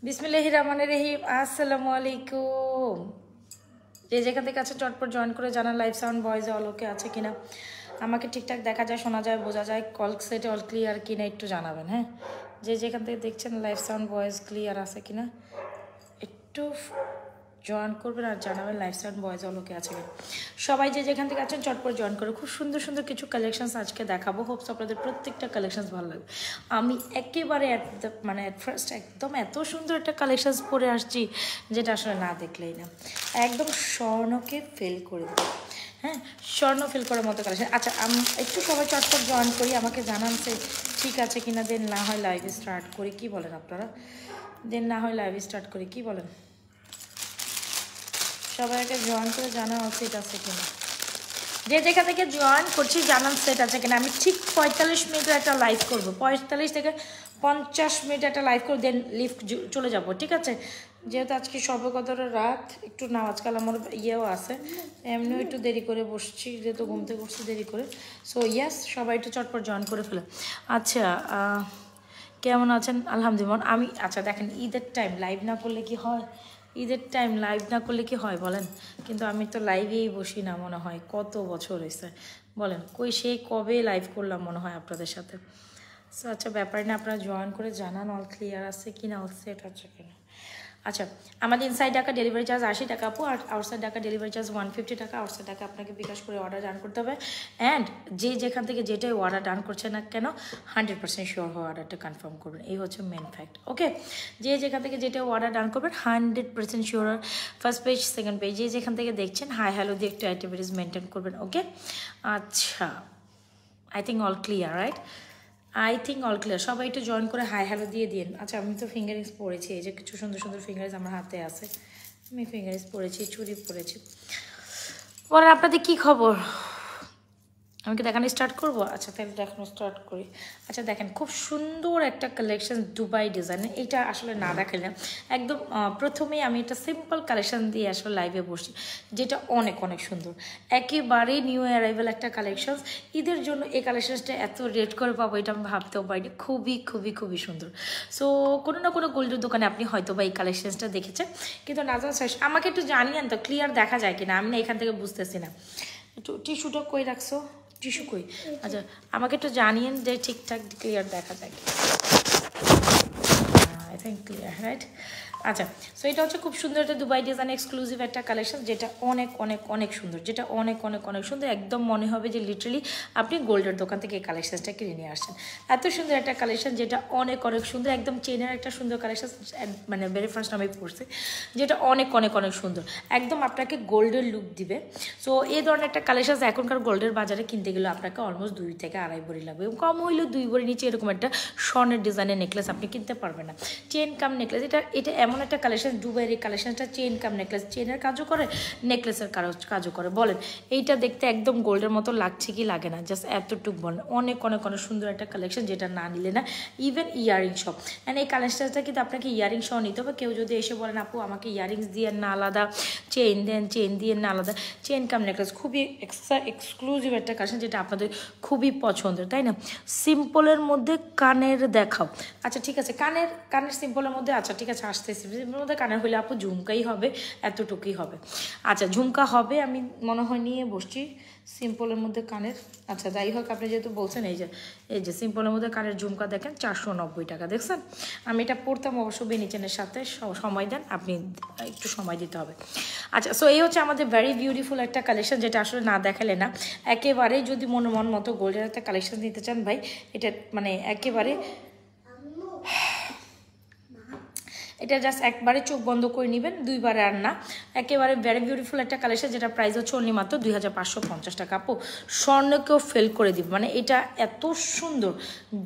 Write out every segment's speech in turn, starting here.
বিসমিল্লাহির রহমানির রহিম। আসসালামু আলাইকুম। যে যেখান থেকে আছে চটপট জয়েন করে জানান লাইভ সাউন্ড ভয়েসে অলোকে আছে কিনা, আমাকে ঠিকঠাক দেখা যায়, শোনা যায়, বোঝা যায়, কল সেটে অল ক্লিয়ার কিনা একটু জানাবেন। হ্যাঁ, যে যেখান থেকে দেখছেন লাইভ সাউন্ড ভয়েস ক্লিয়ার আছে কিনা একটু জয়েন করবেন আর জানাবেন লাইভ সাউন্ড ভয়েস অলোকে আছে কিনা। সবাই যে যেখান থেকে আছেন চটপট জয়েন করে। খুব সুন্দর সুন্দর কিছু কালেকশনস আজকে দেখাবো। হোপস আপনাদের প্রত্যেকটা কালেকশনস ভালো লাগবে। আমি একেবারে অ্যাট ফার্স্ট একদম এত সুন্দর একটা কালেকশনস পরে আসছি যেটা আসলে না দেখলেই না, একদম স্বর্ণকে ফেল করে দেবে। হ্যাঁ, স্বর্ণ ফিল করার মতো কালেকশন। আচ্ছা, আমি একটু সবাই চটপট জয়েন করি, আমাকে জানান সে ঠিক আছে কিনা, দেন না হয় লাইভ স্টার্ট করি। কি বলেন আপনারা? দেন না হয় লাইভ স্টার্ট করি, কি বলেন? সবাইকে জয়েন করে জানা উচিত আছে কিনা। যে যেখান থেকে জয়েন করছি জানান সেট আছে কিনা। আমি ঠিক 45 মিনিটের একটা লাইভ করবো, 45 থেকে 50 মিনিট একটা লাইভ করবো, দেন লিফট চলে যাব। ঠিক আছে, যেহেতু আজকে সর্বকতটা রাত, একটু না আজকাল আমার ইয়েও আছে, এমনিও একটু দেরি করে বসছি, যেহেতু ঘুম থেকে উঠছি দেরি করে। সো ইয়াস, সবাই একটু চটপট জয়েন করে ফেলে। আচ্ছা, কেমন আছেন? আলহামদুলিল্লাহ। আমি আচ্ছা দেখেন, ঈদের টাইম লাইভ না করলে কি হয়? ঈদের টাইম লাইভ না করলে কি হয় বলেন? কিন্তু আমি তো লাইভেই বসি না মনে হয়, কত বছর হয়েছে বলেন, কই সেই কবে লাইভ করলাম মনে হয় আপনাদের সাথে। সো আচ্ছা, ব্যাপার না, আপনারা জয়েন করে জানান অল ক্লিয়ার আছে কিনা, অল সেট আছে কিনা। আচ্ছা, আমাদের ইনসাইড ঢাকা ডেলিভারি চার্জ 80 টাকা আপু, আর আউটসাইড ঢাকা ডেলিভারি চার্জ 150 টাকা। আউটসাইড ঢাকা আপনাকে বিকাশ করে অর্ডার ডান করতে হবে। অ্যান্ড যে যেখান থেকে যেটাই অর্ডার ডান করছে না কেন, 100% শিওর হয়ে অর্ডারটা কনফার্ম করবেন। এই হচ্ছে মেন ফ্যাক্ট। ওকে, যে যেখান থেকে যেটা অর্ডার ডান করবেন 100% sure. First page, second page, যে যেখান থেকে দেখছেন হাই হ্যালো দিয়ে একটু অ্যাক্টিভিটিস মেনটেন করবেন। ওকে, আচ্ছা, I think all clear, right? I think all clear. সবাই একটু জয়েন করে হাই হ্যালো দিয়ে দিন। আচ্ছা, আমি তো ফিঙ্গারিংস পরেছি, এই যে কিছু সুন্দর সুন্দর ফিঙ্গারিংস আমার হাতে আছে, আমি ফিঙ্গারিংস পরেছি, চুড়ি পরেছি। বলেন আপনাদের কী খবর? আমি কি দেখানো স্টার্ট করবো? আচ্ছা, তাহলে দেখানো স্টার্ট করি। আচ্ছা দেখেন, খুব সুন্দর একটা কালেকশন দুবাই ডিজাইন। এইটা আসলে না দেখালে একদম প্রথমেই আমি একটা সিম্পল কালেকশন দিয়ে আসলে লাইভে বসছি, যেটা অনেক অনেক সুন্দর, একেবারে নিউ অ্যারাইভেল একটা কালেকশন। ঈদের জন্য এই কালেকশনসটা এত রেট করে পাবো এটা আমি ভাবতেও পারিনি। খুবই খুবই খুবই সুন্দর। সো কোনো না কোনো গোল্ডের দোকানে আপনি হয়তো বা এই কালেকশনসটা দেখেছেন, কিন্তু না জানা শেষ। আমাকে একটু জানিয়েন তো ক্লিয়ার দেখা যায় কিনা, আমি না এখান থেকে বুঝতেছি না। একটু টিস্যুটা কই রাখছো? টিস্যু কই? আচ্ছা, আমাকে একটু জানিয়েন যে ঠিকঠাক ক্লিয়ার দেখা যায়। I think clear, right? আচ্ছা, সো এটা হচ্ছে খুব সুন্দর একটা দুবাই ডিজাইন এক্সক্লুসিভ একটা কালেকশন, যেটা অনেক অনেক অনেক সুন্দর, যেটা অনেক অনেক অনেক সুন্দর। একদম মনে হবে যে লিটারালি আপনি গোল্ডের দোকান থেকে এই কালেকশনসটা কিনে নিয়ে আসছেন। এত সুন্দর একটা কালেকশন, যেটা অনেক অনেক সুন্দর, একদম চেনের একটা সুন্দর কালেকশন, মানে ভেরি ফার্স্ট আমি পড়ছি, যেটা অনেক অনেক অনেক সুন্দর, একদম আপনাকে গোল্ডের লুক দিবে। সো এই ধরনের একটা কালেকশন এখনকার গোল্ডের বাজারে কিনতে গেলে আপনাকে অলমোস্ট 2 থেকে আড়াই ভরি লাগবে, কম হইলেও 2 ভরি নিচে এরকম একটা স্বর্ণের ডিজাইনের নেকলেস আপনি কিনতে পারবেন না। চেন কাম নেকলেস, এটা এমন একটা কালেকশন, দুবাইয়ের এই কালেকশনটা চেন কাম নেকলেস, চেনের কাজও করে, নেকলেসের কাজও করে। বলেন এইটা দেখতে একদম গোল্ডের মতো লাগছে কি লাগে না? জাস্ট এতটুকু বলেন, অনেক অনেক অনেক সুন্দর একটা কালেকশন, যেটা না নিলে না। ইভেন ইয়ারিং সব, অ্যান্ড এই কালেকশনটা কিন্তু আপনাকে ইয়ারিং সহ নিতে হবে। কেউ যদি এসে বলেন আপু আমাকে ইয়ারিংস দিয়ে না আলাদা, চেন দেন, চেন দিয়ে না আলাদা, চেন কাম নেকলেস খুবই এক্সক্লুসিভ একটা কালেকশন, যেটা আপনাদের খুবই পছন্দের, তাই না? সিম্পলের মধ্যে কানের দেখাও। আচ্ছা ঠিক আছে, কানের সিম্পলের মধ্যে, আচ্ছা ঠিক আছে আসতেছি। সিম্পলের মধ্যে কানের হলে আপু ঝুমকাই হবে, এতটুকুই হবে। আচ্ছা, ঝুমকা হবে, আমি মনে হয় নিয়ে বসছি সিম্পলের মধ্যে কানের। আচ্ছা যাই হোক, আপনি যেহেতু বলছেন, এই যে সিম্পলের মধ্যে কানের ঝুমকা দেখেন 490 টাকা, দেখছেন? আমি এটা পড়তাম অবশ্য বেনিচেনের সাথে, সময় দেন, আপনি একটু সময় দিতে হবে। আচ্ছা, সো এই হচ্ছে আমাদের ভেরি বিউটিফুল একটা কালেকশন, যেটা আসলে না দেখালে না। একেবারে যদি মন মতো গোল্ডের একটা কালেকশন নিতে চান ভাই, এটা মানে একেবারে, এটা জাস্ট একবারে চোখ বন্ধ করে নেবেন, দুইবারে আর না। একেবারে ভেরি বিউটিফুল একটা কালেকশন, যেটা প্রাইস হচ্ছে অনলি মাত্র 2550 টাকা। আপু স্বর্ণকেও ফেল করে দিব, মানে এটা এত সুন্দর,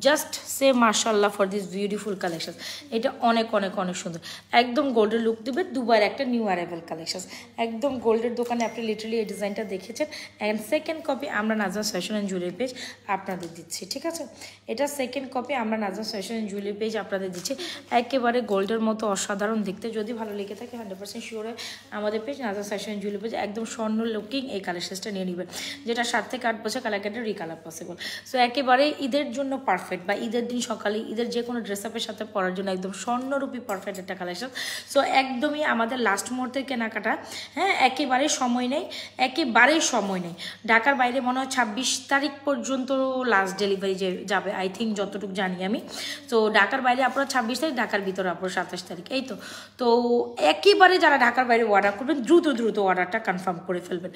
জাস্ট সে মাশাআল্লাহ ফর দিস বিউটিফুল কালেকশন। এটা অনেক অনেক অনেক সুন্দর, একদম গোল্ডের লুক দিবে। দুবাইয়ের একটা নিউ অ্যারাইভেল কালেকশন, একদম গোল্ডের দোকানে আপনি লিটারালি এই ডিজাইনটা দেখেছেন। অ্যান্ড সেকেন্ড কপি আমরা Nazma fashion and jewellery page আপনাদের দিচ্ছি, ঠিক আছে? এটা সেকেন্ড কপি আমরা Nazma fashion and jewellery page আপনাদের দিচ্ছি, একেবারে গোল্ডের মতো অসাধারণ দেখতে। যদি ভালো লেগে থাকে 100% শিওরে আমাদের পেজ নাজরাত ফ্যাশন জুয়েলারি পেজ একদম স্বর্ণ লুকিং এই কালেকশনসটা নিয়ে নেবেন, যেটা 7 থেকে 8 বছর কালার কাটের রিকালার পসিবল। সো একেবারে ঈদের জন্য পারফেক্ট, বা ঈদের দিন সকালে ঈদের যে কোনো ড্রেস আপের সাথে পরার জন্য একদম স্বর্ণরূপী পারফেক্ট একটা কালেকশন। সো একদমই আমাদের লাস্ট মুহূর্তের কেনাকাটা, হ্যাঁ একেবারে সময় নেই, একেবারেই সময় নেই। ঢাকার বাইরে মনে হয় 26 তারিখ পর্যন্ত লাস্ট ডেলিভারি যাবে আই থিঙ্ক, যতটুকু জানি আমি। তো ঢাকার বাইরে আপনারা 26 তারিখ, ঢাকার ভিতরে আপনারা 27 তারিখ, এই তো। তো একেবারে যারা ঢাকার বাইরে অর্ডার করবেন দ্রুত অর্ডারটা কনফার্ম করে ফেলবেন।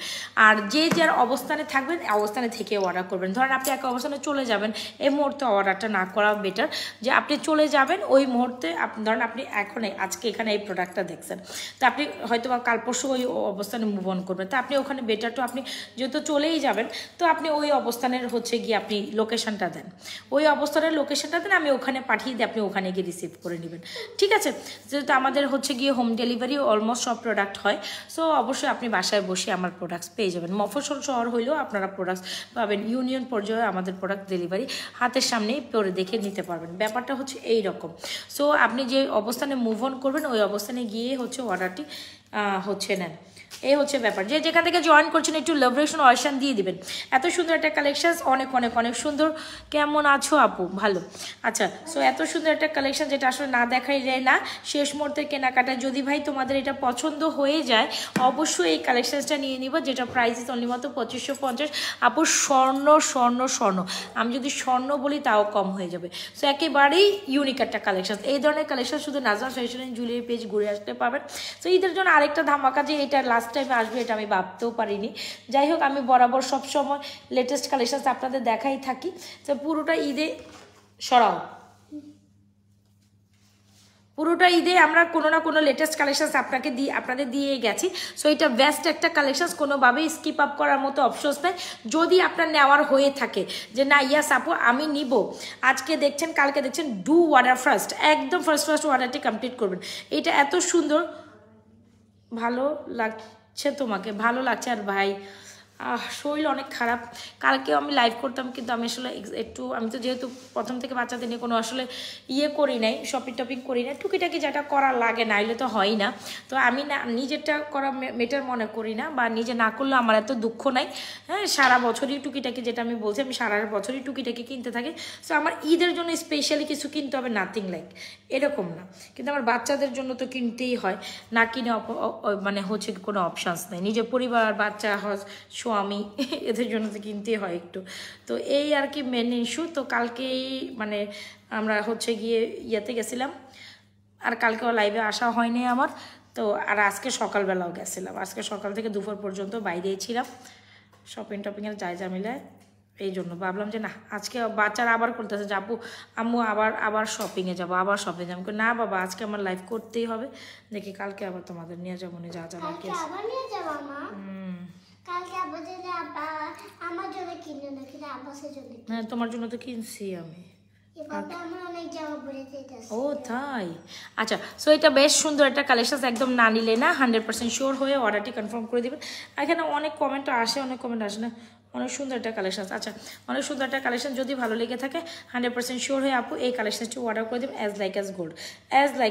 আর যে যার অবস্থানে থাকবেন অবস্থানে থেকে অর্ডার করবেন। ধরেন আপনি এক অবস্থানে চলে যাবেন, এই মুহূর্তে অর্ডারটা না করা বেটার। যে আপনি চলে যাবেন ওই মুহূর্তে, ধরেন আপনি আজকে এখানে এই প্রোডাক্টটা দেখছেন, তো আপনি হয়তো বা কাল পরশু ওই অবস্থানে মুভ অন করবেন, তো আপনি ওখানে বেটার, তো আপনি যেহেতু চলেই যাবেন তো আপনি ওই অবস্থানের গিয়ে আপনি লোকেশনটা দেন, ওই অবস্থানের লোকেশনটা দেন, আমি ওখানে পাঠিয়ে দিই, আপনি ওখানে গিয়ে রিসিভ করে নেবেন, ঠিক আছে। যেহেতু আমাদের গিয়ে হোম ডেলিভারি অলমোস্ট সব প্রোডাক্ট হয়, সো অবশ্যই আপনি বাসায় বসে আমার প্রোডাক্টস পেয়ে যাবেন। মফস্বল শহর হইলেও আপনারা প্রোডাক্টস পাবেন, ইউনিয়ন পর্যায়ে আমাদের প্রোডাক্ট ডেলিভারি হাতের সামনেই পরে দেখে নিতে পারবেন। ব্যাপারটা এই রকম। সো আপনি যে অবস্থানে মুভ অন করবেন ওই অবস্থানে গিয়ে অর্ডারটি নেন, এই ব্যাপার। যে যেখান থেকে জয়েন করছেন একটু লাভ রেশন অয়েশন দিয়ে দিবেন। এত সুন্দর একটা কালেকশন, অনেক অনেক অনেক সুন্দর। কেমন আছো আপু? ভালো, আচ্ছা। সো এত সুন্দর একটা কালেকশন যেটা আসলে না দেখাই যায় না শেষ মুহূর্তের কেনাকাটা। যদি ভাই তোমাদের এটা পছন্দ হয়ে যায় অবশ্যই এই কালেকশনসটা নিয়ে নিব, যেটা প্রাইস ইস অনলি মাত্র 2550। আপু স্বর্ণ স্বর্ণ স্বর্ণ, আমি যদি স্বর্ণ বলি তাও কম হয়ে যাবে। সো একেবারেই ইউনিক একটা কালেকশন। এই ধরনের কালেকশন শুধু নাজরাত ফ্যাশন জুয়েলারি পেজ ঘুরে আসতে পাবেন। সো ঈদের জন্য আরেকটা ধামাকা যে এটা লাস্ট টাইমে আসবে এটা আমি ভাবতেও পারিনি। যাই হোক, আমি বরাবর সবসময় লেটেস্ট কালেকশন আপনাদের দেখাই থাকি। তো পুরোটা ঈদে আমরা কোনো না কোনো লেটেস্ট কালেকশন আপনাদের দিয়ে গেছি। সো এটা বেস্ট একটা কালেকশন, কোনোভাবেই স্কিপ আপ করার মতো অপশনস নেই। যদি আপনার নেওয়ার হয়ে থাকে যে না ইয়াস আপু আমি নিব, আজকে দেখছেন কালকে দেখছেন, ডু অর্ডার ফার্স্ট, একদম ফার্স্ট অর্ডারটি কমপ্লিট করবেন। এটা এত সুন্দর, ভালো লাগছে তোমাকে? ভালো লাগছে। আর ভাই শরীর অনেক খারাপ, কালকেও আমি লাইভ করতাম কিন্তু আমি আসলে আমি তো যেহেতু প্রথম থেকে বাচ্চাদের নিয়ে কোনো আসলে করি নাই, শপিং করি না, টুকিটাকি যেটা করা লাগে না হলে তো হয় না। তো আমি না নিজেরটা করা মেটার মনে করি না, বা নিজে না করলেও আমার এত দুঃখ নাই। হ্যাঁ, সারা বছরই টুকিটাকি, যেটা আমি বলছি আমি সারা বছরই টুকিটাকি কিনতে থাকি। সো আমার ঈদের জন্য স্পেশালি কিছু কিনতে হবে নাথিং লাইক এরকম না, কিন্তু আমার বাচ্চাদের জন্য তো কিনতেই হয়, না কিনে মানে কোনো অপশানস নেই। নিজের পরিবার, বাচ্চা, স্বামী, এদের জন্য তো কিনতেই হয় একটু। তো এই আর কি মেন ইস্যু। তো কালকেই মানে আমরা গিয়ে ইয়েতে গেছিলাম, আর কালকেও লাইভে আসা হয়নি আমার। তো আর আজকে সকালবেলাও গেছিলাম, আজকে সকাল থেকে দুপুর পর্যন্ত বাইরেই ছিলাম শপিংয়ের যা মিলায়। এই জন্য ভাবলাম যে না, আজকে বাচ্চারা আবার করতেছে যে আপু আম্মু আবার শপিংয়ে যাবো, না বাবা আজকে আমার লাইভ করতেই হবে। দেখি কালকে আবার তোমাদের নিয়ে যাবো, যা বাকি আছে। হ্যাঁ, তোমার জন্য তো কিনছি আমি। ও তাই, আচ্ছা। সো এটা বেশ সুন্দর একটা কালেকশন, একদম না নিলে না, 100% শিওর হয়ে অর্ডারটি কনফার্ম করে দেবেন। এখানে অনেক কমেন্ট আসে, অনেক কমেন্ট আসে না, অনেক সুন্দর একটা কালেকশন। আচ্ছা, অনেক সুন্দর একটা কালেকশন, যদি ভালো লেগে থাকে 100% শিওর হয়ে আপু এই কালেকশনটি অর্ডার করে দেবেন। অ্যাজ লাইক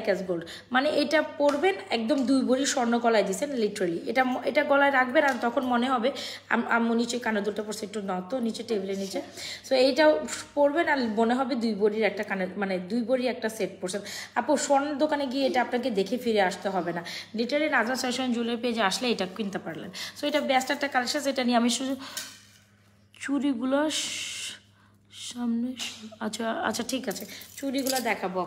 অ্যাজ গোল্ড, মানে এটা পরবেন একদম 2 ভরি স্বর্ণ গলায় দিচ্ছেন লিটারালি। এটা গলায় রাখবেন আর তখন মনে হবে আম্মু নিচে কানের দুটো পড়ছে একটু নত নিচে টেবিলের নিচে। সো এইটাও পরবেন আর মনে হবে 2 ভরির একটা কানের, মানে 2 ভরি একটা সেট পরছেন। আপু স্বর্ণের দোকানে গিয়ে এটা আপনাকে দেখে ফিরে আসতে হবে না, লিটারালি নাজরাত ফ্যাশন জুয়েলারি পেজে আসলে এটা কিনতে পারলেন। সো এটা বেস্ট একটা কালেকশন, এটা নিয়ে আমি শুধু চুড়িগুলো সামনে, আচ্ছা ঠিক আছে, চুড়িগুলো দেখাবো।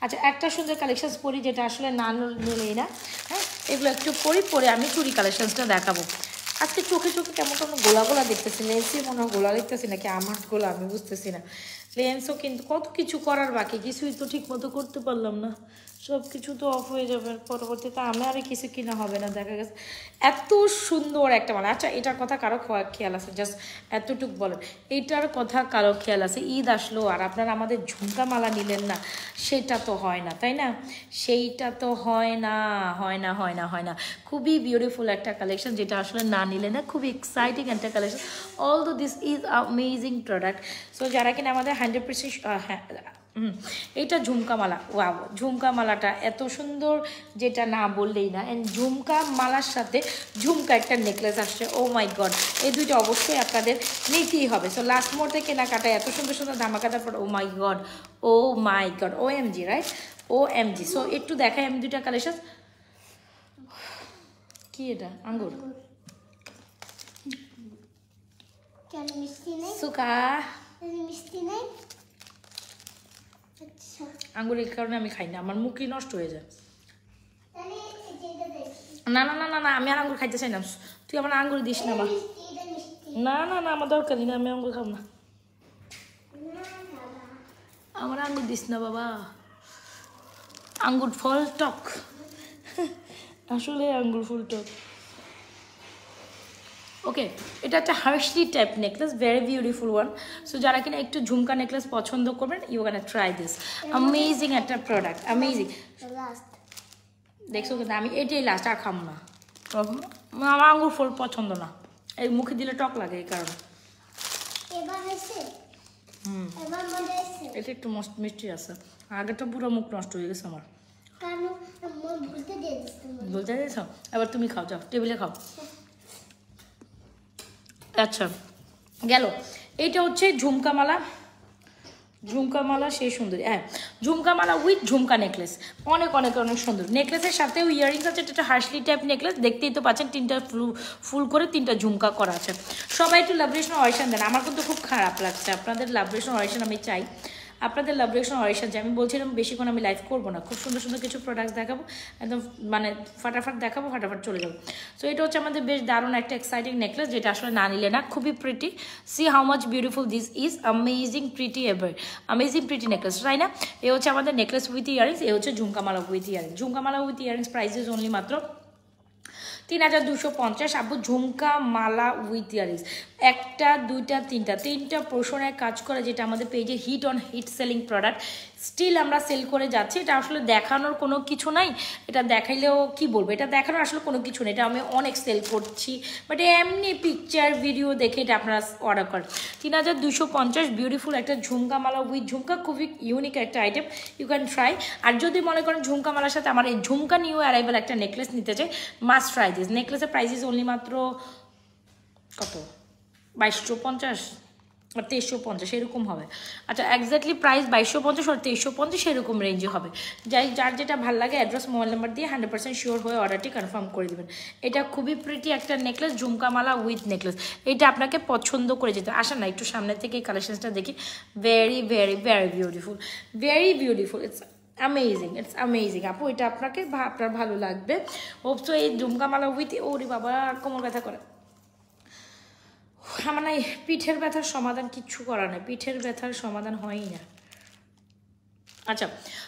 আচ্ছা, একটা সুন্দর কালেকশানস পরি যেটা আসলে না নিলেই না। হ্যাঁ, এগুলো একটু পরে আমি চুড়ি কালেকশানসটা দেখাবো। আজকে চোখে কেমন গোলা দেখতেছি, লেন্সই মনে হয় গোলা দেখতেছি নাকি আমার গোলা আমি বুঝতেছি না। লেন্সও কিন্তু কত কিছু করার বাকি, কিছুই তো ঠিক মতো করতে পারলাম না, সব কিছু তো অফ হয়ে যাবে পরবর্তীতে, আমার কিছু কিনা হবে না। দেখা গেছে এত সুন্দর একটা মানে, আচ্ছা এটার কথা কারো খেয়াল আছে? জাস্ট এতটুক বলেন, এইটার কথা কারো খেয়াল আছে? ঈদ আসলো আর আপনারা আমাদের ঝুমকা মালা নিলেন না, সেটা তো হয় না, তাই না? সেইটা তো হয় না। খুবই বিউটিফুল একটা কালেকশন, যেটা আসলে না নিলে না, খুবই এক্সাইটিং একটা collection. Although this is amazing product. So যারা কিনা আমাদের 100% হ্যাঁ এইটা ঝুমকা মালা, ওয়াও ঝুমকা মালাটা এত সুন্দর যেটা না বললেই না। অ্যান্ড ঝুমকা মালার সাথে ঝুমকা একটা নেকলেস আসছে, ও মাই গড, এই দুইটা অবশ্যই আপনাদের নিতেই হবে। সো লাস্ট মুহূর্তে কেনাকাটায় এত সুন্দর সুন্দর ধামাকাটার পর ও my god, O my god, O M G right, O M G. So একটু দেখাই আমি দুইটা কালেকশন। কি এটা? আঙ্গুর সুকা আঙ্গুরের কারণে আমি খাই না, আমার মুখই নষ্ট হয়ে যায়। না না না না না, আমি আর আঙ্গুর খাইতে চাই না, তুই আমার আঙ্গুর দিস না বা। না না না, আমার দরকারই না, আমি আঙ্গুর খাব না, আমার আঙ্গুর দিস না বাবা। আঙ্গুর ফল টক, আসলে আঙ্গুর ফুল টক। ওকে, এটা একটা হার্শলি type necklace, very beautiful one. So যারা কিনা একটু ঝুমকা নেকলেস পছন্দ করবেন, you can try this, amazing একটা প্রোডাক্ট, অ্যামেজিং। দেখছো কিন্তু আমি এটাই লাস্ট, আর খাম না, আমার আঙ্গুর ফল পছন্দ না, এই মুখে দিলে টক লাগে এই কারণে। এটা একটু মিষ্টি আছে, আগেটা পুরো মুখ নষ্ট হয়ে গেছে আমার। বলতে দিয়েছ, এবার তুমি খাও, যাও টেবিলে খাও। আচ্ছা গেল, এইটা হচ্ছে ঝুমকা মালা, ঝুমকা মালা সেই সুন্দর, হ্যাঁ ঝুমকা মালা উইথ ঝুমকা নেকলেস, অনেক অনেক অনেক সুন্দর। নেকলেসের সাথেও ইয়ারিংস আছে, এটা হার্শলি টাইপ নেকলেস, দেখতেই তো পাচ্ছেন, তিনটা ফুল করে তিনটা ঝুমকা করা আছে। সবাই একটু লাভ রিলেশন অরিশন দেন, আমার কিন্তু খুব খারাপ লাগছে, আপনাদের লাভ রিলেশন অরিশন আমি চাই, আপনাদের লাভ রিলেশন অরিশন চাই। আমি বলছিলাম বেশিক্ষণ আমি লাইভ করবো না, খুব সুন্দর সুন্দর কিছু প্রোডাক্টস দেখাবো, একদম মানে ফাটাফাট দেখাবো, ফাটাফাট চলে যাবো। সো এটা হচ্ছে আমাদের বেশ দারুণ একটা এক্সাইটিং নেকলেস, যেটা আসলে না নিলে না, খুবই pretty. C how much beautiful this is, amazing pretty ever, amazing pretty necklace, তাই না? এ হচ্ছে আমাদের নেকলেস উইথ ইয়ারিংস, এ হচ্ছে ঝুমকামালা উইথ ইয়ারিংস। ঝুমকামালা with earrings price is only মাত্র 3250। আবু ঝুমকা মালা উইথ ইয়ারিংস, একটা দুইটা তিনটা পোর্শনের কাজ করে, যেটা আমাদের পেজে hit on hit selling product, still আমরা সেল করে যাচ্ছি। এটা আসলে দেখানোর কোনো কিছু নাই, এটা দেখাইলেও কি বলবো, এটা দেখানোর আসলে কোনো কিছু নেই, এটা আমি অনেক সেল করছি, বাট এমনি পিকচার ভিডিও দেখে এটা আপনারা অর্ডার করেন। 3250 বিউটিফুল একটা ঝুমকা মালা উইথ ঝুমকা, খুবই ইউনিক একটা আইটেম, ইউ ক্যান ট্রাই। আর যদি মনে করেন ঝুমকা মালার সাথে আমার এই ঝুমকা নিউ অ্যারাইভাল একটা নেকলেস নিতে চাই, মাস্ট ট্রাই দিস। নেকলেসের প্রাইস ইজ অনলি মাত্র কত, 2250 আর 2350 এরকম হবে। আচ্ছা এক্স্যাক্টলি প্রাইস 2250 আর 2350 এরকম রেঞ্জে হবে। যার যেটা ভালো লাগে অ্যাড্রেস মোবাইল নাম্বার দিয়ে 100% শিওর হয়ে অর্ডারটি কনফার্ম করে দেবেন। এটা খুবই প্রিটি একটা নেকলেস, ঝুমকামালা উইথ নেকলেস, এটা আপনাকে পছন্দ করে যেতে। আসা না একটু সামনে থেকে এই কালেকশনসটা দেখি, very very very beautiful, very beautiful, it's amazing, it's amazing আপু, এটা আপনাকে আপনার ভালো লাগবে। হোপসো এই ঝুমকামালা উইথ, ওরে বাবা কোমর ব্যথা করে আমার, না পিঠের ব্যথার সমাধান কিচ্ছু করা নেই, পিঠের ব্যথার সমাধান হয়ই না। আচ্ছা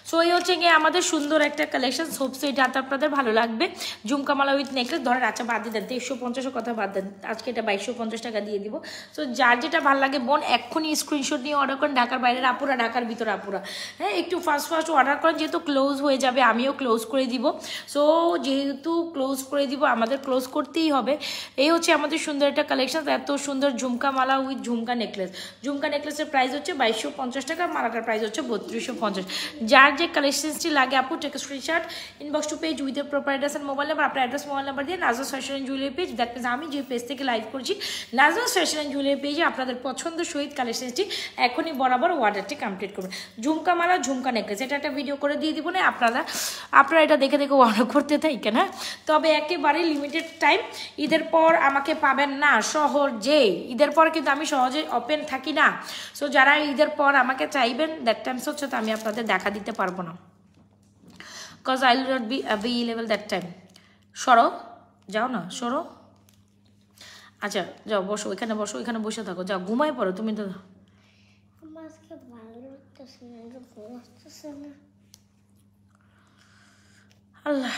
সো এই হচ্ছে গিয়ে আমাদের সুন্দর একটা কালেকশন, হোপস এটা আপনাদের ভালো লাগবে। ঝুমকামালা উইথ নেকলেস ধরেন, আচ্ছা বাদ দিয়ে দেন 2350 কথা বাদ দেন, আজকে এটা 2250 টাকা দিয়ে দিব। সো যার যেটা ভালো লাগে বোন এক্ষুনি স্ক্রিনশট নিয়ে অর্ডার করেন, ঢাকার বাইরের আপুরা, ঢাকার ভিতরে আপুরা, হ্যাঁ একটু ফার্স্ট অর্ডার করেন, যেহেতু ক্লোজ হয়ে যাবে, আমিও ক্লোজ করে দিব। সো যেহেতু ক্লোজ করে দিব, আমাদের ক্লোজ করতেই হবে। এই হচ্ছে আমাদের সুন্দর একটা কালেকশন, এত সুন্দর ঝুমকামালা উইথ ঝুমকা নেকলেস। ঝুমকা নেকলেসের প্রাইস হচ্ছে 2250 টাকা, মালাটার প্রাইস হচ্ছে 3250। যার যে কালেকশনসটি লাগে আপু take screenshot, inbox to page with proper address and mobile number, আপনার অ্যাড্রেস মোবাইল নাম্বার দিয়ে নাজরাস fashion and jewellery page, that means আমি যে পেজ থেকে লাইভ করছি নাজরাস ফ্যাশন অ্যান্ড জুয়েলারি পেজে আপনাদের পছন্দ সহিত কালেকশনসটি এখনই বরাবর অর্ডারটি কমপ্লিট করবেন। ঝুমকা মালা ঝুমকা নেকলেস, এটা একটা ভিডিও করে দিয়ে দিব না, আপনারা এটা দেখে দেখে অর্ডার করতে থাকেন, হ্যাঁ তবে একেবারে লিমিটেড টাইম, ঈদের পর আমাকে পাবেন না সহজে, ঈদের পর কিন্তু আমি সহজে ওপেন থাকি না। সো যারা ঈদের পর আমাকে চাইবেন দ্যাট টাইমস হচ্ছে তো আমি আপনাদের দেখা দিতে পারবো না, cause I will not be available that time. সরো, যাও না সরো, আচ্ছা যাও বসো, এখানে বসো, এখানে বসে থাকো, যাও ঘুমাই পড়ো তুমি তো। আল্লাহ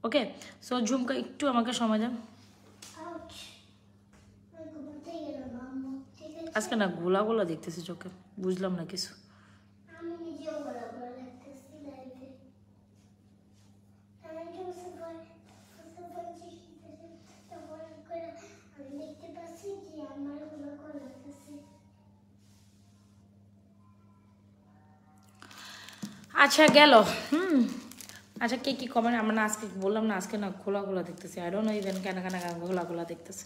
ওকে। সো ঝুমকা একটু আমাকে সময় দেন, আজকে না গোলা গোলা দেখতেছি চোখে, বুঝলাম না কিছু। আচ্ছা গেল। আচ্ছা কে কি কমেন্ট, আমরা না আজকে বললাম না আজকে না খোলা খোলা দেখতেছি, আই ডোন্ট নো ইভেন কেন কেন খোলা খোলা দেখতেছি।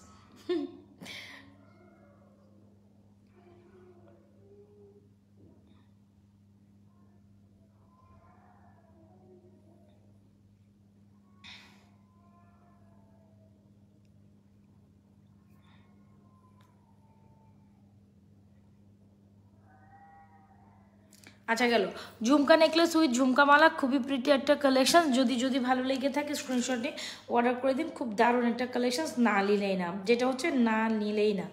আচ্ছা গেল ঝুমকা নেকলেস উইথ ঝুমকা মালা, খুবই প্রিটি একটা কালেকশন। যদি ভালো লেগে থাকে স্ক্রিনশট নিয়ে অর্ডার করে দিন, খুব দারুণ একটা কালেকশন, না নিলেই না, যেটা হচ্ছে না নিলেই না।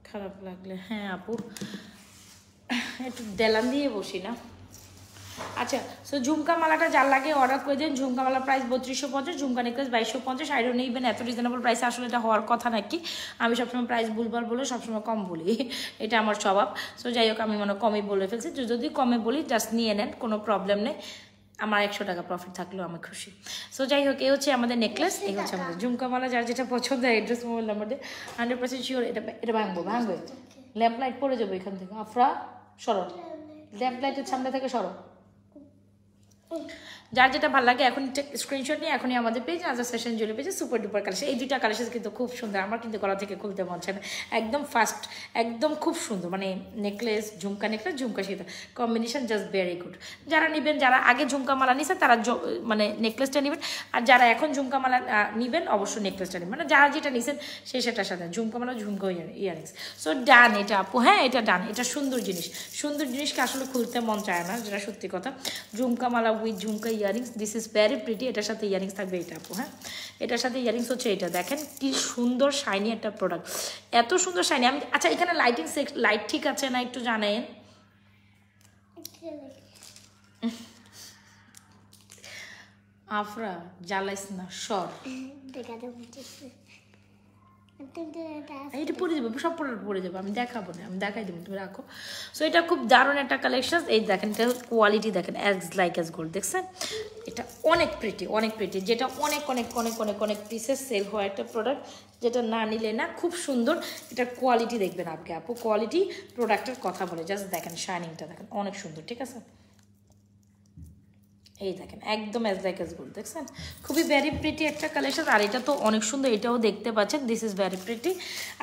খারাপ লাগলে হ্যাঁ আপু একটু দেলান দিয়ে বসি না। আচ্ছা সো ঝুমকা মালাটা যার লাগে অর্ডার করে দিন। ঝুমকা মালা প্রাইস 3250, ঝুমকা নেকলেস 2250। আই ডোন্ট ইভেন এত রিজনেবল প্রাইসে আসলে এটা হওয়ার কথা নাকি। আমি সবসময় প্রাইস ভুলভাল বলে সবসময় কম বলি, এটা আমার স্বভাব। সো যাই হোক আমি মনে কমই বলে ফেলছি, যদি কমে বলি জাস্ট নিয়ে নেন, কোনো প্রবলেম নেই, আমার 100 টাকা প্রফিট থাকলেও আমি খুশি। সো যাই হোক এই হচ্ছে আমাদের নেকলেস, এই হচ্ছে আমাদের ঝুমকা মালা। যার যেটা পছন্দ অ্যাড্রেস মোবাইল নাম্বার দিয়ে 100% শিওর এটা ভাঙবো ল্যাম্প লাইট পড়ে যাবো এখান থেকে। আফরা সরো, ল্যাম্প লাইটের সামনে থেকে সরো। যার যেটা ভালো লাগে এখন স্ক্রিনশট নিয়ে এখনই আমাদের পেজ আজাদ ফ্যাশন জুয়েলারি পেজে সুপার ডুপার কালেকশন। এই দুইটা কালেকশন কিন্তু খুব সুন্দর, আমার কিন্তু গলা থেকে খুলতে মন চায় না, একদম ফাস্ট, একদম খুব সুন্দর, মানে নেকলেস ঝুমকা নেকলেস ঝুমকা সীতা কম্বিনেশন জাস্ট ভেরি গুড। যারা নেবেন, যারা আগে ঝুমকা মালা নিছেন তারা মানে নেকলেসটা নেবেন, আর যারা এখন ঝুমকা মালা নেবেন অবশ্যই নেকলেসটা নেবেন, মানে যারা যেটা নিছেন সেটার সাথে ঝুমকা মালা ঝুমকা ইয়ারিংস। সো ডান এটা আপু, হ্যাঁ এটা ডান, এটা সুন্দর জিনিস, সুন্দর জিনিসকে আসলে খুলতে মন চায় না, যেটা সত্যি কথা। ঝুমকা মালা উইথ ঝুমকা earrings, this is very pretty. এটার সাথে ইয়ারিংস থাকবে এটা আপু, হ্যাঁ এটার সাথে ইয়ারিংস হচ্ছে এটা, দেখেন কি সুন্দর শাইনি একটা প্রোডাক্ট, এত সুন্দর শাইনি। আমি আচ্ছা এখানে লাইট ঠিক আছে না একটু জানেন? আফরা জ্বালাইস না সর, এটা পরে যাবো, সব পরে যাবো, আমি দেখাবো না, আমি দেখাই দেবো, তুমি রাখো। সো এটা খুব দারুণ একটা কালেকশন, এই দেখেন এটা কোয়ালিটি দেখেন অ্যাজ লাইক অ্যাজ গোল্ড, দেখছেন এটা অনেক প্রিটি, অনেক প্রিটি, যেটা অনেক অনেক অনেক অনেক অনেক পিসেস সেল হয় একটা প্রোডাক্ট, যেটা না নিলে না, খুব সুন্দর। এটার কোয়ালিটি দেখবেন আপনি আপু, কোয়ালিটি প্রোডাক্টের কথা বলে, জাস্ট দেখেন শাইনিংটা দেখেন অনেক সুন্দর, ঠিক আছে। এই দেখেন একদম অ্যাজ লাইক অ্যাজ গুড, দেখছেন খুবই ভেরি প্রিটি একটা কালেকশন। আর এটা তো অনেক সুন্দর, এটাও দেখতে পাচ্ছেন, দিস ইজ ভেরি প্রিটি।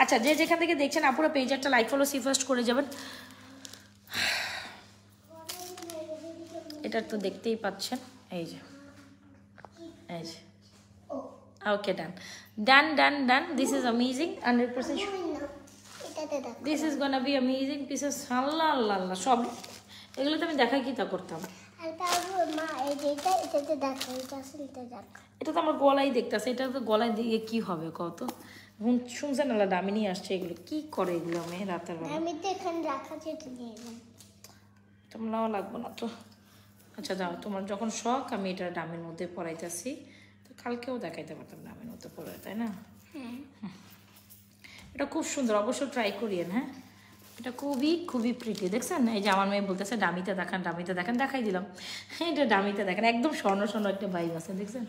আচ্ছা যে যেখান থেকে দেখছেন আপুরা পেজ একটা লাইক ফলো সি ফার্স্ট করে যাবেন, এটা তো দেখতেই পাচ্ছেন, এই যে okay done done done done, this is amazing 100%, this is gonna be amazing pieces. Allah Allah Allah, সব এগুলো তো আমি দেখাই কি তা করতাম, এটা তো আমার গলায় দেখতেছে, এটা তো গলায় দিয়ে কি হবে কত শুনছেন আল্লাহ দামি নিয়ে আসছে, এগুলো কি করে এগুলো আমি রাতের বেলা, আমি তো এখানে রাখা যেতে নিয়ে তোমরাও লাগবো না তো। আচ্ছা যাও, তোমার যখন শখ, আমি এটা দামের মধ্যে পরাইতেছি, তো কালকেও দেখাইতে পারতাম দামের মধ্যে পরে, তাই না? এটা খুব সুন্দর, অবশ্যই ট্রাই করিয়েন। হ্যাঁ এটা খুবই খুবই প্রিটি, দেখছেন এই যে আমার মেয়ে বলতেছে ডামিতে দেখান, ডামিতে দেখেন, দেখাই দিলাম, হ্যাঁ এটা ডামিতে দেখেন, একদম স্বর্ণ স্বর্ণ একটা ভাইব আছে, দেখছেন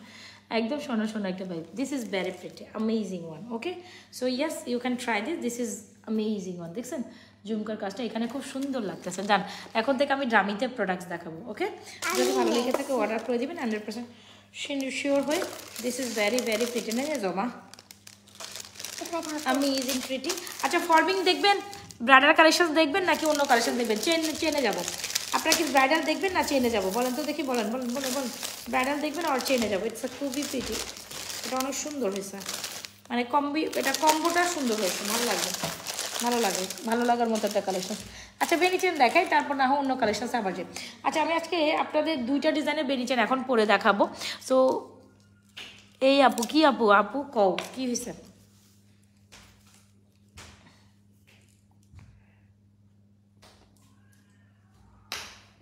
একদম স্বর্ণ স্বর্ণ একটা vibe, this is very pretty amazing one. Okay so yes you can try this is amazing one, দেখছেন ঝুমকার কাজটা এখানে খুব সুন্দর লাগতেছে। ডান, এখন থেকে আমি ডামিতে প্রোডাক্টস দেখাবো। ওকে যদি ভালো লেগে থাকে অর্ডার করে দিবেন 100% শিওর হয়ে, this is very very pretty না জমা, অ্যামেজিং প্রিটি। আচ্ছা ফরবিং দেখবেন, ব্রাইডাল কালেকশন দেখবেন নাকি অন্য কালেকশন দেখবেন? চেনে যাবো, আপনারা কি ব্রাইডাল দেখবেন না চেনে যাবো বলেন তো দেখি, বলেন বলেন বলেন বলেন, ব্রাইডাল দেখবেন আর চেনে যাবো। ইটস খুবই প্রিটি, এটা অনেক সুন্দর হয়েছে, মানে এটা কম্বোটা সুন্দর হয়েছে, ভালো লাগবে, ভালো লাগে, ভালো লাগার মতো একটা কালেকশন। আচ্ছা বেনি চেন দেখাই, তারপর না হয় অন্য কালেকশন আবার যে। আচ্ছা আমি আজকে আপনাদের দুইটা ডিজাইনের বেনি চেন এখন পরে দেখাবো। সো এই আপু কি আপু আপু কও কি হয়েছে?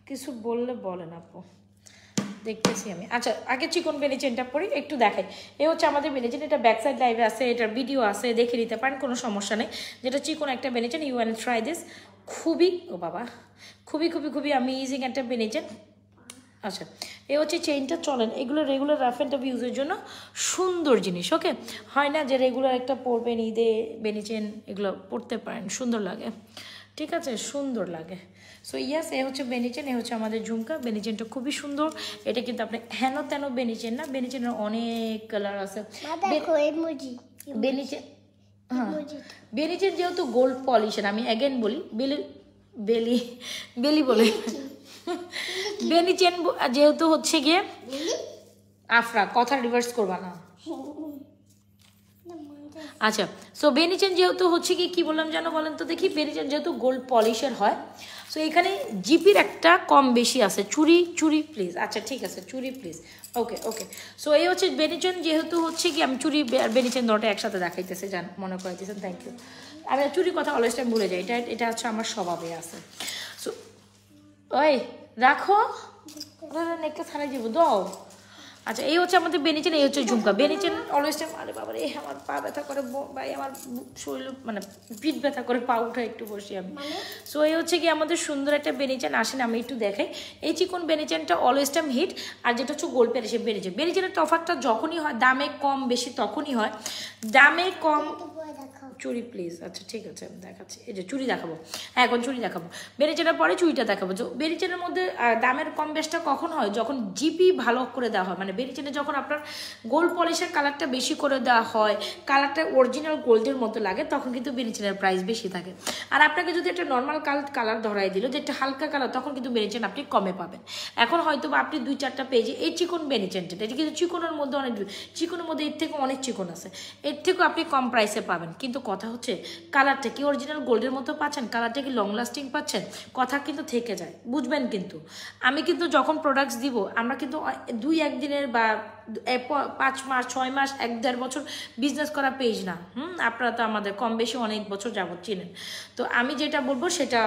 কিছু বললে বলেন আপু, দেখতেছি আমি। আচ্ছা আগে চিকন বেনি চেনটা পরি একটু দেখাই, এই হচ্ছে আমাদের বেনি চেন, এটা ব্যাক সাইড লাইভে আছে, এটার ভিডিও আছে, দেখে নিতে পারেন, কোনো সমস্যা নেই। যেটা চিকন একটা বেনি chain, you can try this, খুবই ও বাবা খুবই খুবই খুবই অ্যামেজিং একটা বেনি চেন। আচ্ছা এই হচ্ছে চেইনটা। চলেন, এগুলো রেগুলার রাফ অ্যান্ড টাফ ইউজের জন্য সুন্দর জিনিস। ওকে, হয় না যে রেগুলার একটা পরবেন, ঈদে বেনি চেন এগুলো পরতে পারেন, সুন্দর লাগে, ঠিক আছে, সুন্দর লাগে। সো ইয়াস, এ হচ্ছে বেনি চেন, এ হচ্ছে আমাদের ঝুমকা। বেনি চেনটা খুবই সুন্দর। এটা কিন্তু আপনি হেন তেন বেনি চেন না, বেনি চেনের অনেক কালার আছে। বেনি চেন, হ্যাঁ, বেনি চেন যেহেতু গোল্ড পলিশের, আমি অ্যাগেন বলি, বেলি বলে বেনি চেন যেহেতু হচ্ছে গিয়ে আফরা, কথা রিভার্স করবা না। আচ্ছা, সো বেনি চেন যেহেতু হচ্ছে কি বললাম জানো, বলেন তো দেখি। বেনি চেন যেহেতু গোল্ড পলিশের হয়, সো এখানে জিপির একটা কম বেশি আছে। চুরি প্লিজ, আচ্ছা ঠিক আছে, চুরি প্লিজ। ওকে ওকে, সো এই হচ্ছে বেনি চেন। যেহেতু হচ্ছে কি আমি চুরি আর বেনি চেন দুটো একসাথে দেখাইতেছে, জান, মনে করাইতেছেন, থ্যাংক ইউ। আমি চুরির কথা অলওয়েজ টাইম ভুলে যাই, এটা হচ্ছে আমার স্বভাবে আছে। সো ওই রাখো, নেকটা ছাড়াই যাবো দাও। আচ্ছা, এই হচ্ছে আমাদের বেনি চেন, এই হচ্ছে ঝুমকা। বেনি চেন অলওয়েজ টাইম, আরে বাবা রে, আমার পা ব্যথা করে ভাই, আমার শরীর মানে পিঠ ব্যথা করে, পা উঠে একটু বসি আমি। সো এই হচ্ছে কি আমাদের সুন্দর একটা বেনি চেন। আসেন আমি একটু দেখাই। এই চিকন বেনি চেনটা অলওয়েজ টাইম হিট, আর যেটা হচ্ছে গোল্ড প্যারিসের বেনি চেন। বেনি চেনের তফাৎটা যখনই হয়, দামে কম বেশি তখনই হয়। দামে কম, চুড়ি প্লিজ, আচ্ছা ঠিক আছে আমি দেখাচ্ছি। এই যে চুড়ি দেখাবো, হ্যাঁ এখন চুড়ি দেখাবো। বেনি চেনের পরে চুড়িটা দেখাবো। বেনি চেনের মধ্যে দামের কম বেশটা কখন হয়, যখন জিপি ভালো করে দেওয়া হয়, মানে বেনি চেনে যখন আপনার গোল্ড পলিশের কালারটা বেশি করে দেওয়া হয়, কালারটা অরিজিনাল গোল্ডের মতো লাগে, তখন কিন্তু বেনি চেনের প্রাইস বেশি থাকে। আর আপনাকে যদি একটা নর্মাল কালার ধরাই দিল, যে একটা হালকা কালার, তখন কিন্তু বেনি চেন আপনি কমে পাবেন। এখন হয়তো বা আপনি 2-4টা পেজে এই চিকন বেনি চেনটা, এটা কিন্তু চিকনের মধ্যে অনেক, চিকনের মধ্যে এর থেকে অনেক চিকন আছে, এর থেকেও আপনি কম প্রাইসে পাবেন। কিন্তু কথা হচ্ছে কালারটা কি অরিজিনাল গোল্ডের মতো পাচ্ছেন, কালারটা কি লং লাস্টিং পাচ্ছেন, কথা কিন্তু থেকে যায়, বুঝবেন। কিন্তু আমি কিন্তু যখন প্রোডাক্টস দিব, আমরা কিন্তু 2-1 দিনের বা 5 মাস 6 মাস 1-1.5 বছর বিজনেস করা পেজ না। আপনারা তো আমাদের কম বেশি অনেক বছর যাবত চিনেন। তো আমি যেটা বলবো সেটা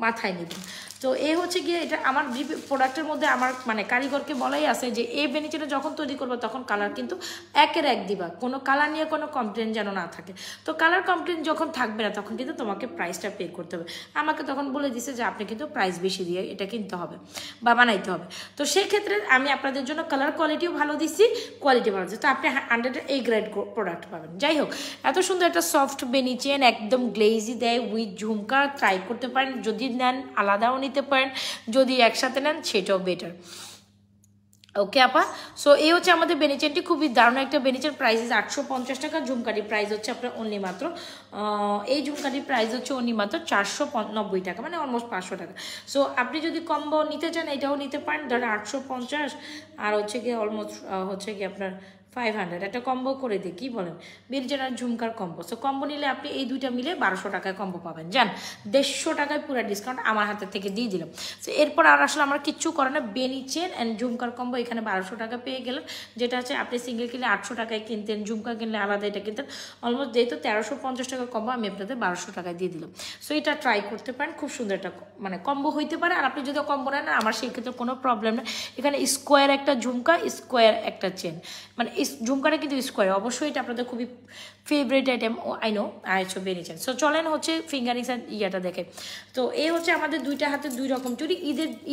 মাথায় নেবেন। তো এই হচ্ছে গিয়ে এটা আমার প্রোডাক্টের মধ্যে আমার মানে কারিগরকে বলাই আছে যে এই বেনিচেটা যখন তৈরি করবো তখন কালার কিন্তু 1-এর 1 দিবা, কোনো কালার নিয়ে কোনো কমপ্লেন যেন না থাকে। তো কালার কমপ্লেন যখন থাকবে না, তখন কিন্তু তোমাকে প্রাইসটা পে করতে হবে। আমাকে তখন বলে দিছে যে আপনি কিন্তু প্রাইস বেশি দিয়ে এটা কিনতে হবে বা বানাইতে হবে। তো সেক্ষেত্রে আমি আপনাদের জন্য কালার কোয়ালিটিও ভালো দিচ্ছি, কোয়ালিটি ভালো দিচ্ছি, তো আপনি 100 A গ্রেড প্রোডাক্ট পাবেন। যাই হোক, এত সুন্দর একটা সফট বেনি চেন, একদম গ্লেজি দেয় উইথ ঝুমকা, ট্রাই করতে পারেন। যদি নেন আলাদাও নিতে পারেন, যদি একসাথে নেন সেটাও বেটার। ওকে আপা, সো এই হচ্ছে আমাদের বেনি চেনটি, খুবই দারুণ একটা বেনি চেন। প্রাইস 850 টাকা। ঝুমকাটির প্রাইস হচ্ছে আপনার অনলি মাত্র, এই ঝুমকাটির প্রাইস হচ্ছে অনলি মাত্র 490 টাকা, মানে অলমোস্ট 500 টাকা। সো আপনি যদি কম্বো নিতে চান এটাও নিতে পারেন, ধরেন 850 আর হচ্ছে গিয়ে অলমোস্ট হচ্ছে গিয়ে আপনার 500, একটা কম্বো করে দিই, কী বলেন, বেনি চেন আর ঝুমকার কম্বো। সো কম্বো নিলে আপনি এই দুইটা মিলে 1200 টাকায় কম্বো পাবেন। যান, 150 টাকায় পুরো ডিসকাউন্ট আমার হাতের থেকে দিয়ে দিলাম। সো এরপর আর আসলে আমার কিচ্ছু করে না, বেনি চেন অ্যান্ড ঝুমকার কম্বো এখানে 1200 টাকা পেয়ে গেলেন, যেটা হচ্ছে আপনি সিঙ্গেল কিনলে 800 টাকায় কিনতেন, ঝুমকা কিনলে আলাদা এটা কিনতেন। অলমোস্ট যেহেতু 1350 টাকা কম্বো, আমি আপনাদের 1200 টাকায় দিয়ে দিলাম। সো এটা ট্রাই করতে পারেন, খুব সুন্দর একটা মানে কম্বো হইতে পারে। আর আপনি যদি কম্বো নেন, আমার সেই ক্ষেত্রে কোনো প্রবলেম নেই। এখানে স্কোয়ার একটা ঝুমকা, স্কোয়ার একটা চেন, মানে ঝুমকাটা কিন্তু স্কোয়ার, অবশ্যই এটা আপনাদের খুবই ফেভারিট আইটেম, আই নো। আর হচ্ছে বেনি চেন। সো চলেন হচ্ছে ফিঙ্গারিংস আর ইয়েটা দেখে। তো এই হচ্ছে আমাদের দুইটা হাতে 2 রকম চুড়ি।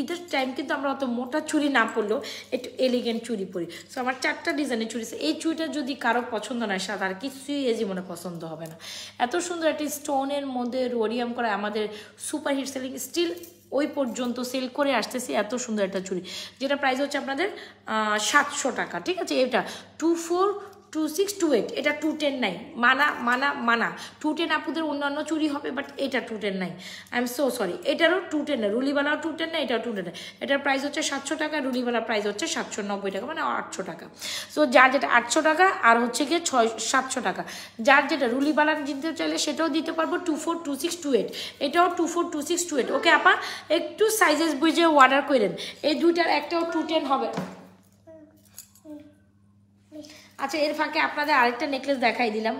ঈদের টাইম কিন্তু আমরা অত মোটা চুড়ি না পরলেও একটু এলিগেন্ট চুড়ি পরি। সো আমার 4টা ডিজাইনের চুড়ি। এই চুড়িটা যদি কারো পছন্দ নয়, সাদা আর কিছুই এ জীবনে পছন্দ হবে না। এত সুন্দর একটি স্টোনের মধ্যে রোডিয়াম করা, আমাদের সুপার হিট সেলিং, স্টিল ওই পর্যন্ত সেল করে আসতেছি। এত সুন্দর একটা চুড়ি, যেটা প্রাইস হচ্ছে আপনাদের 700 টাকা। ঠিক আছে, এটা 242628, এটা 210 নাই, মানা 210 আপুদের অন্যান্য চুরি হবে, বাট এটা 210 নাই। আই এম সো সরি, এটারও 210 নাই, রুলিওয়ালাও 210 নাই, এটাও 210 নাই। এটার প্রাইস হচ্ছে 700 টাকা, রুলিওয়ালার প্রাইস হচ্ছে 790 টাকা, মানে 800 টাকা। সো যার যেটা 800 টাকা আর হচ্ছে গিয়ে 700 টাকা, যার যেটা রুলিওয়ালার দিতে চাইলে সেটাও দিতে পারবো। 242628, এটাও 242628। ওকে আপা, একটু সাইজেস বুঝে অর্ডার করেন, এই দুইটার একটাও 210 হবে। আচ্ছা, এর ফাঁকে আপনাদের আরেকটা নেকলেস দেখাই দিলাম।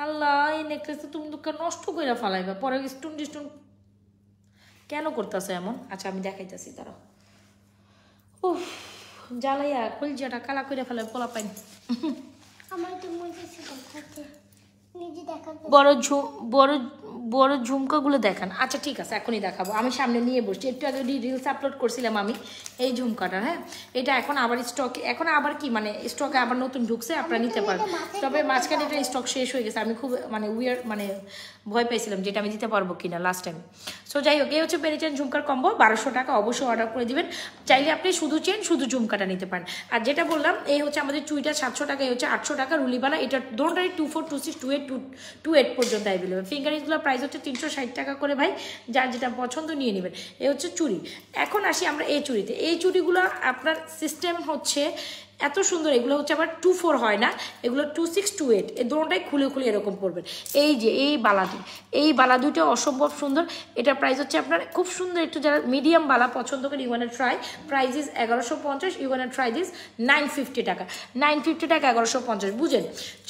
আল্লাহ, এই নেকলেসটা তুমি তো নষ্ট করে ফেলাইবা, পরে স্টোন টিস্টোন কেন করতেছে এমন? আচ্ছা আমি দেখাইতেছি, তারা উফ জ্বালাইয়া কলজাটা কালা করে ফেলায়, পোলা পাইনি। বড় ঝুমকাগুলো দেখান। আচ্ছা ঠিক আছে, এখনই দেখাবো, আমি সামনে নিয়ে বসছি। একটু আগে রিলস আপলোড করছিলাম আমি এই ঝুমকাটা। হ্যাঁ, এটা এখন আবার স্টকে, এখন আবার কি মানে স্টকে আবার নতুন ঢুকছে, আপনারা নিতে পারবেন। তবে মাঝখানে এটা স্টক শেষ হয়ে গেছে, আমি খুব মানে ভয় পাইছিলাম যেটা আমি দিতে পারবো কিনা লাস্ট টাইম। সো যাই হোক, এই হচ্ছে বেনি চেন ঝুমকার কম্বো, 1200 টাকা। অবশ্যই অর্ডার করে দিবেন। চাইলে আপনি শুধু চেন শুধু ঝুমকাটা নিতে পারেন। আর যেটা বললাম, এই হচ্ছে আমাদের চুইটা 700 টাকা, এই হচ্ছে 800 টাকা রুলিবালা। এটা দোনটাই 24, 26, 28, 28 পর্যন্ত অ্যাভেলেবেল। ফিঙ্গারিংসগুলোর প্রাইস হচ্ছে 360 টাকা করে ভাই, যার যেটা পছন্দ নিয়ে নেবেন। এই হচ্ছে চুড়ি। এখন আসি আমরা এই চুড়িতে। এই চুড়িগুলো আপনার সিস্টেম হচ্ছে এত সুন্দর, এগুলো হচ্ছে আবার 24 হয় না, এগুলো 26, 28, এই দোনোটাই খুলে খুলে এরকম পড়বেন। এই যে এই বালা দুইটা অসম্ভব সুন্দর। এটা প্রাইস হচ্ছে আপনার খুব সুন্দর, একটু যারা মিডিয়াম বালা পছন্দ করে you want try, price is 1150, you want try this 950 টাকা। 950 টাকা 1150, বুঝেন?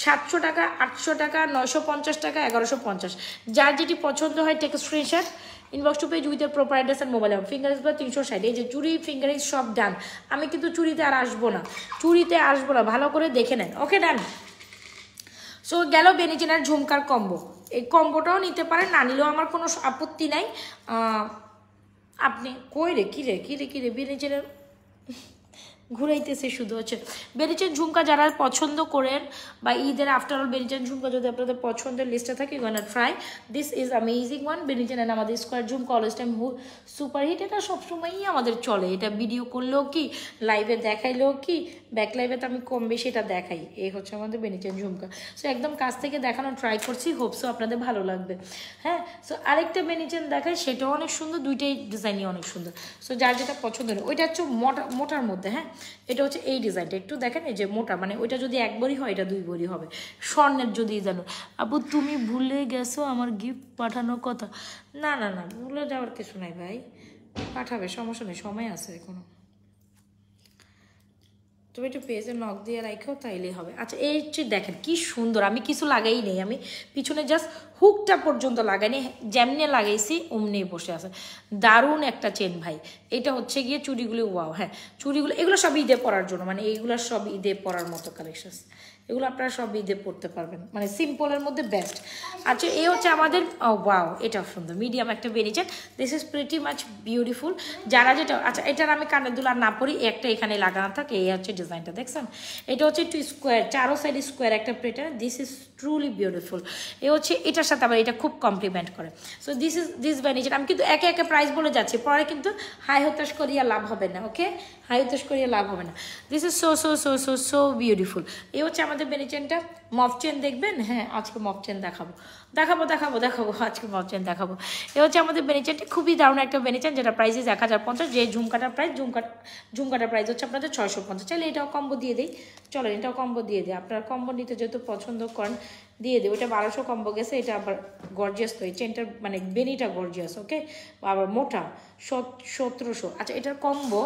700 টাকা, 800 টাকা, 950 টাকা, 1150। যার যেটি পছন্দ হয় take screenshot, inbox to page with এর proper address and mobile number. ফিঙ্গারিংসগুলো 360। এই যে চুড়ি ফিঙ্গারিংস সব ডান। আমি কিন্তু চুড়িতে আর আসবো না, ভালো করে দেখে নেন। ওকে, ডান। সো গেল বেনি চেনের ঝুমকার কম্বো। এই কম্বোটাও নিতে পারেন, না নিলেও আমার কোনো আপত্তি নাই। আপনি কই রে কি রে বেনি চেনের ঘুরাইতেছে শুধু। হচ্ছে বেরিচেন ঝুমকা যারা পছন্দ করেন, বা ঈদের আফটার অল বেরিচেন ঝুমকা যদি আপনাদের পছন্দের লিস্টে থাকে, you gonna try this is amazing one. বেরিচেন এন্ড আমাদের স্কোয়ার ঝুমকা অলওয়েজ টাইম সুপারহিট। এটা সবসময়ই আমাদের চলে, এটা ভিডিও করলেও কি, লাইভে দেখাইলেও কি, ব্যাক লাইভে তো আমি কম বেশি এটা দেখাই। এই হচ্ছে আমাদের বেরিচেন ঝুমকা। সো একদম কাছ থেকে দেখানো ট্রাই করছি, হোপসো আপনাদের ভালো লাগবে। হ্যাঁ, সো আরেকটা বেনিচেন দেখাই, সেটাও অনেক সুন্দর, দুইটাই ডিজাইনই অনেক সুন্দর। সো যার যেটা পছন্দ হয়, ওইটা হচ্ছে মোটার মধ্যে। হ্যাঁ, এটা হচ্ছে এই ডিজাইনটা, একটু দেখেন, এই যে মোটা, মানে ওইটা যদি 1 ভরি হয়, এটা 2 ভরি হবে স্বর্ণের। যদি জানো আপু তুমি ভুলে গেছো আমার গিফট পাঠানোর কথা। না, ভুলে যাওয়ার কিছু নাই ভাই, পাঠাবে, সমস্যা নেই, সময় আছে এখনো। তুমি একটু পেজে নক দিয়ে রাখো, তাইলেই হবে। আচ্ছা, এই যে দেখেন কি সুন্দর, আমি কিছু লাগাই নেই, আমি পিছনে জাস্ট হুকটা পর্যন্ত লাগাইনি, যেমনি লাগাইছি অমনি বসে আছে। দারুণ একটা চেন ভাই। এটা হচ্ছে গিয়ে চুড়িগুলো, ওয়াও। হ্যাঁ, চুড়িগুলো এগুলো সব ঈদে পরার জন্য, মানে এইগুলো সব ঈদে পরার মতো কালেকশন, এগুলো আপনারা সব ঈদে পরতে পারবেন, মানে সিম্পলের মধ্যে বেস্ট। আচ্ছা, এই হচ্ছে আমাদের, ওয়াও, এটা সুন্দর মিডিয়াম একটা বেরিয়েছেন। This is pretty much beautiful. যারা যেটা, আচ্ছা এটার আমি কানের দুল আর না পরি, একটা এখানে লাগানো থাকে। এই হচ্ছে ডিজাইনটা, দেখছেন? এটা হচ্ছে একটু স্কোয়ার, চারো সাইড স্কোয়ার একটা pattern. This is truly beautiful. এ হচ্ছে এটার সাথে আবার এটা খুব কমপ্লিমেন্ট করে। সো দিস বেনিচেন। আমি কিন্তু একে একে প্রাইস বলে যাচ্ছি, পরে কিন্তু হাই হতাশ করিয়া লাভ হবে না। ওকে, হাই হতাশ করিয়া লাভ হবে না। This is so so so so so beautiful. এই হচ্ছে আমাদের বেনিচেনটা। মফ চেন দেখবেন? হ্যাঁ, আজকে মফ চেন দেখাবো, আজকে মফ চেন দেখাবো। এ হচ্ছে আমাদের বেনিচেনটা, খুবই দারুণ একটা বেনিচেন, যেটা প্রাইস ইজ 1050। যে ঝুমকাটার প্রাইস, ঝুমকাটার প্রাইস হচ্ছে আপনাদের 650। চাইলে এটাও কম্বো দিয়ে দিই, চলেন এটাও কম্বো দিয়ে দিই। আপনার কম্বো নিতে যেহেতু পছন্দ করেন, দিয়ে দিই। ওইটা 1200 কম্বো গেছে, এটা আবার গর্জিয়াস। তো এই চেনটার মানে বেনিটা গর্জিয়াস। ওকে, আবার মোটা 1700। আচ্ছা, এটার কম্বো,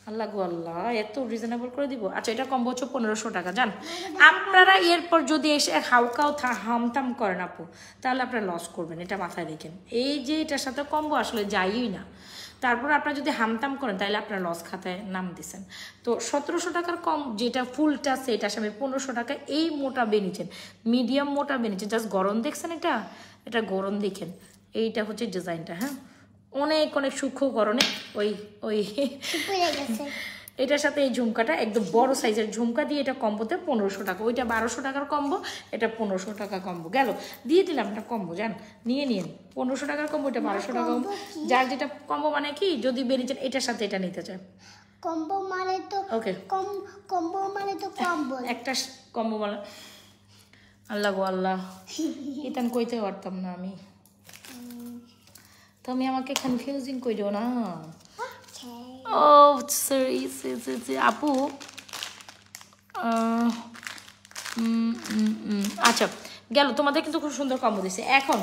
আল্লাহ গো আল্লাহ, এত রিজনেবল করে দিব। আচ্ছা, এটা কম্বো হচ্ছে 1500 টাকা। জান, আপনারা এরপর যদি এসে হাউকাও হামতাম করেন আপু, তাহলে আপনারা লস করবেন, এটা মাথায় রেখেন। এই যে এটার সাথে কম্বো আসলে যাইই না, তারপর আপনারা যদি হামতাম করেন, তাহলে আপনারা লস খাতায় নাম দিচ্ছেন। তো 1700 টাকার কম যেটা ফুলটা, সেটার সামনে 1500 টাকা। এই মোটা বেনিছেন, মিডিয়াম মোটা বেনিছেন, জাস্ট গরম দেখছেন? এটা গরম দেখেন, এইটা হচ্ছে ডিজাইনটা। হ্যাঁ, অনেক সূক্ষ্ম গরমে ওই এটার সাথে এই ঝুমকাটা একদম বড় সাইজের ঝুমকা দিয়ে, এটা কম্বোতে 1500 টাকা। ওইটা 1200 টাকার কম্বো, এটা 1500 টাকা কম্বো। গেল, দিয়ে দিলাম একটা কম্বো, জান, নিয়ে নিন। 1500 টাকার কম্বো, এটা 1200 টাকা কম্বো। যার যেটা কম্বো, মানে কি, যদি বেরিয়েছেন এটার সাথে এটা নিতে চায়, কম্বো মানে তো ওকে, কম্বো মানে তো কম্বো, একটা কম্বো মানে, আল্লাহ গো আল্লাহ, ইতান কইতে পারতাম না আমি, তুমি আমাকে কনফিউজিং কইরো না। ও সরি আপু, আচ্ছা গেল, তোমাদের কিন্তু খুব সুন্দর কম্বো দিছে। এখন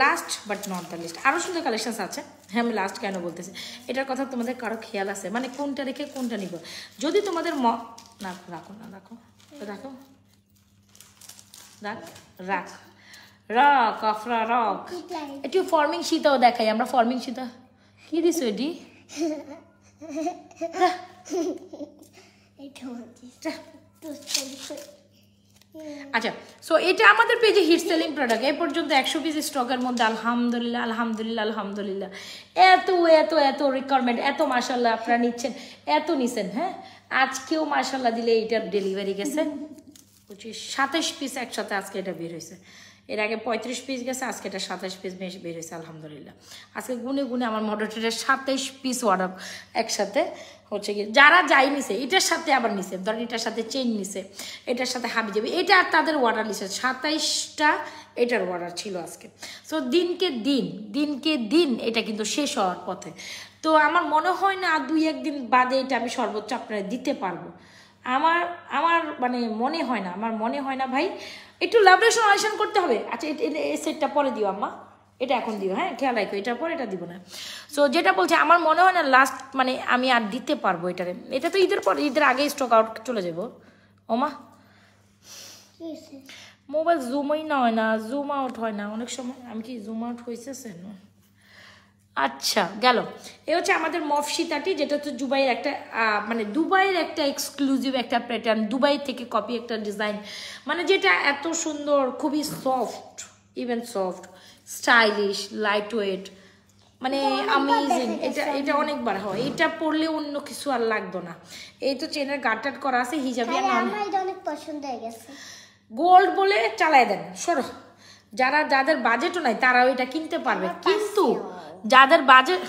last but not the least, আরও সুন্দর কালেকশনস আছে। হ্যাঁ, আমি লাস্ট কেন বলতেছি, এটার কথা তোমাদের কারো খেয়াল আছে, মানে কোনটা রেখে কোনটা নিব? যদি তোমাদের রাখো আফরা রাখ। একটু ফর্মিং সীতাও দেখাই আমরা। ফর্মিং সীতা কি দিছো এটি? আচ্ছা, সো এটা আমাদের পেজে হিট সেলিং প্রোডাক্ট। এই পর্যন্ত 100 পিস স্টকের মধ্যে আলহামদুলিল্লাহ আলহামদুলিল্লাহ আলহামদুলিল্লাহ এত এত এত রিকোয়ারমেন্ট, এত মাশাল্লাহ আপনারা নিচ্ছেন, এত নিছেন। হ্যাঁ, আজকেও মাশাল্লাহ দিলে এইটার ডেলিভারি গেছে 27 পিস একসাথে আজকে এটা বের হয়েছে। এর আগে 35 পিস গেছে, আজকে এটা 27 পিস বের হয়েছে আলহামদুলিল্লাহ। আজকে গুনে গুনে আমার মডারেটরের 27 পিস অর্ডার একসাথে হচ্ছে কি, যারা যাই নিছে এটার সাথে আবার নিছে, ধরেন এটার সাথে চেইন নিছে, এটার সাথে হাবি যাবে, এটা তাদের অর্ডার নিছে 27টা এটার অর্ডার ছিল আজকে। সো দিনকে দিন এটা কিন্তু শেষ হওয়ার পথে। তো আমার মনে হয় না 2-1 দিন বাদে এটা আমি সর্বোচ্চ আপনারা দিতে পারবো। আমার মানে মনে হয় না, আমার মনে হয় না ভাই, একটু লাভরেশন অপারেশন করতে হবে। আচ্ছা, এই সেটটা পরে দিও আম্মা, এটা এখন দিও, হ্যাঁ খেয়াল রাখো, এটার পর এটা দিব না। সো যেটা বলছে আমার মনে হয় না লাস্ট মানে আমি আর দিতে পারবো এটারে। এটা তো ঈদের পর, ঈদের আগে স্টক আউট চলে যাবো। ওমা মোবাইল জুমই না হয় না, জুম আউট হয় না অনেক সময়। আমি কি জুম আউট হয়েছে? আচ্ছা গেল। এ হচ্ছে আমাদের মফ সীতাটি, যেটা হচ্ছে দুবাইয়ের একটা মানে দুবাইয়ের একটা এক্সক্লুসিভ একটা প্যাটার্ন, দুবাই থেকে কপি একটা ডিজাইন, মানে যেটা এত সুন্দর, খুবই soft, even soft, stylish, light weight, মানে আমেজিং। এটা অনেকবার হয়, এটা পরলে অন্য কিছু আর লাগতো না। এই তো চেনের গার্টার করা আছে, হিজাবি আর নন। অনেক পছন্দ হয়ে গেছে। গোল্ড বলে চালাই দেন, সরো। যাদের বাজেটও নাই তারাও এটা কিনতে পারবে, কিন্তু যাদের বাজেট,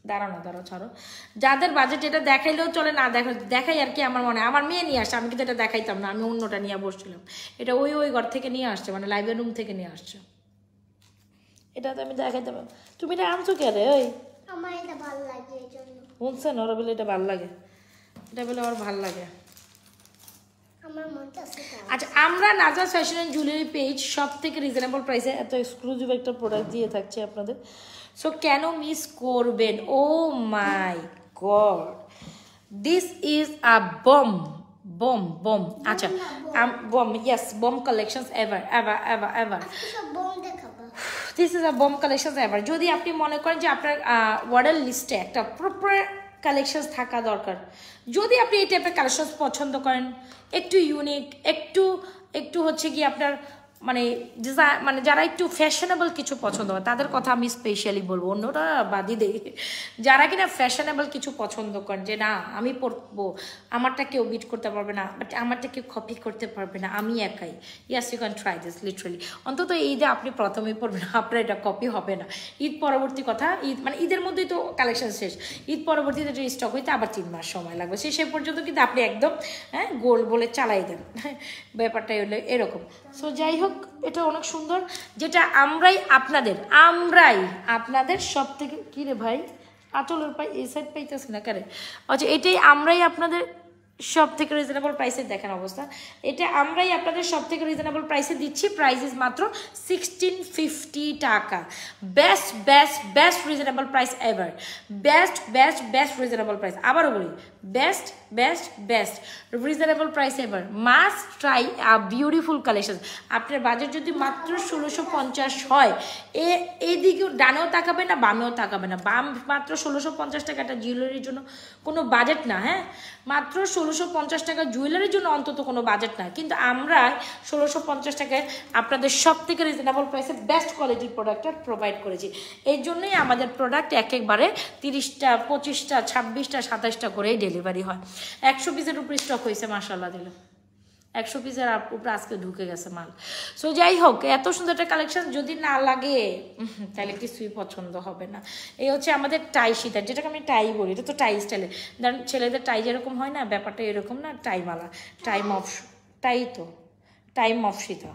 দাঁড়াও ছাড়ো, যাদের বাজেট এটা দেখাইলেও চলে, না দেখাই আর কি। আমার মনে হয় আমার মেয়ে নিয়ে আসছে, আমি কিন্তু এটা দেখাইতাম না, আমি অন্যটা নিয়ে বসছিলাম। এটা ওই ঘর থেকে নিয়ে আসছে, মানে লাইব্রেরি রুম থেকে নিয়ে আসছে। এটা তো আমি দেখাইতাম। তুমি এটা আনছো কে রে? ওই আমার এটা ভালো লাগে এই জন্য। শুনছেন ওরা বলে এটা ভালো লাগে, এটা বলে আমার ভালো লাগে। আচ্ছা, আমরা নাজাস ফ্যাশন অ্যান্ড জুয়েলারি পেজ সব থেকে রিজনেবল প্রাইসে এত এক্সক্লুসিভ একটা প্রোডাক্ট দিয়ে থাকছে আপনাদের। সো কেন মিস করবেন? Oh my god, this is a bomb. আচ্ছা, bomb, yes, bomb collections ever. This is a bomb collections ever. যদি আপনি মনে করেন যে আপনার অর্ডার লিস্টে একটা প্রপার কালেকশনস থাকা দরকার, যদি আপনি এই টাইপের কালেকশনস পছন্দ করেন, একটু ইউনিক, একটু হচ্ছে কি আপনার মানে ডিজাইন, মানে যারা একটু ফ্যাশনেবল কিছু পছন্দ করে তাদের কথা আমি স্পেশালি বলবো, অন্যরা বাদই দেই। যারা কিনা ফ্যাশনেবল কিছু পছন্দ করেন, যে না আমি পরবো, আমারটা কেউ বিট করতে পারবে না, বাট আমারটা কেউ কপি করতে পারবে না, আমি একাই, yes you can try this literally. অন্তত ঈদে আপনি প্রথমেই পরবেন, আপনার এটা কপি হবে না। ঈদ পরবর্তী কথা, মানে ঈদের মধ্যেই তো কালেকশন শেষ, ঈদ পরবর্তীতে স্টক হইতে আবার 3 মাস সময় লাগবে, সে পর্যন্ত কিন্তু আপনি একদম গোল্ড বলে চালাই দেন। ব্যাপারটাই হলো এরকম। সো যাই হোক, এটা অনেক সুন্দর, যেটা আমরাই আপনাদের সব থেকে, কি রে ভাই আঁচলের পাই এই সাইড পাইতেছি না কারে। আচ্ছা, এটাই আমরাই আপনাদের সব থেকে রিজনেবল প্রাইসে, দেখেন অবস্থা, এটা আমরাই আপনাদের সব থেকে রিজনেবল প্রাইসে দিচ্ছি। প্রাইস ইজ মাত্র 1650 টাকা। Best reasonable price ever. Best reasonable price. আবারও বলি, best reasonable price ever. Must try a beautiful collection. আপনার বাজেট যদি মাত্র 1650 হয়, এইদিকেও ডানেও তাকাবে না, বামেও তাকাবে না। মাত্র 1650 টাকা একটা জুয়েলারির জন্য কোনো বাজেট না। হ্যাঁ, মাত্র 1650 টাকা জুয়েলারির জন্য অন্তত কোনো বাজেট না, কিন্তু আমরা 1650 টাকায় আপনাদের সব থেকে রিজনেবল প্রাইসে বেস্ট কোয়ালিটির প্রোডাক্টটা প্রোভাইড করেছি। এই জন্যই আমাদের প্রোডাক্ট একেবারে 30টা 25টা 26টা 27টা করেই ডেলিভারি হয়। 100 পিসের উপরে স্টক হয়েছে, মাশাআল্লাহ দিল। 100 পিসের উপরে আজকে ঢুকে গেছে মাল। সো যাই হোক, এত সুন্দর একটা কালেকশন যদি না লাগে তাহলে কিছুই পছন্দ হবে না। এই হচ্ছে আমাদের টাই সীতা, যেটাকে আমি টাই বলি, এটা তো টাই স্টাইলে, ধরেন ছেলেদের টাই যেরকম হয় না, ব্যাপারটা এরকম না, টাইমালা, টাইম অফ সীতা,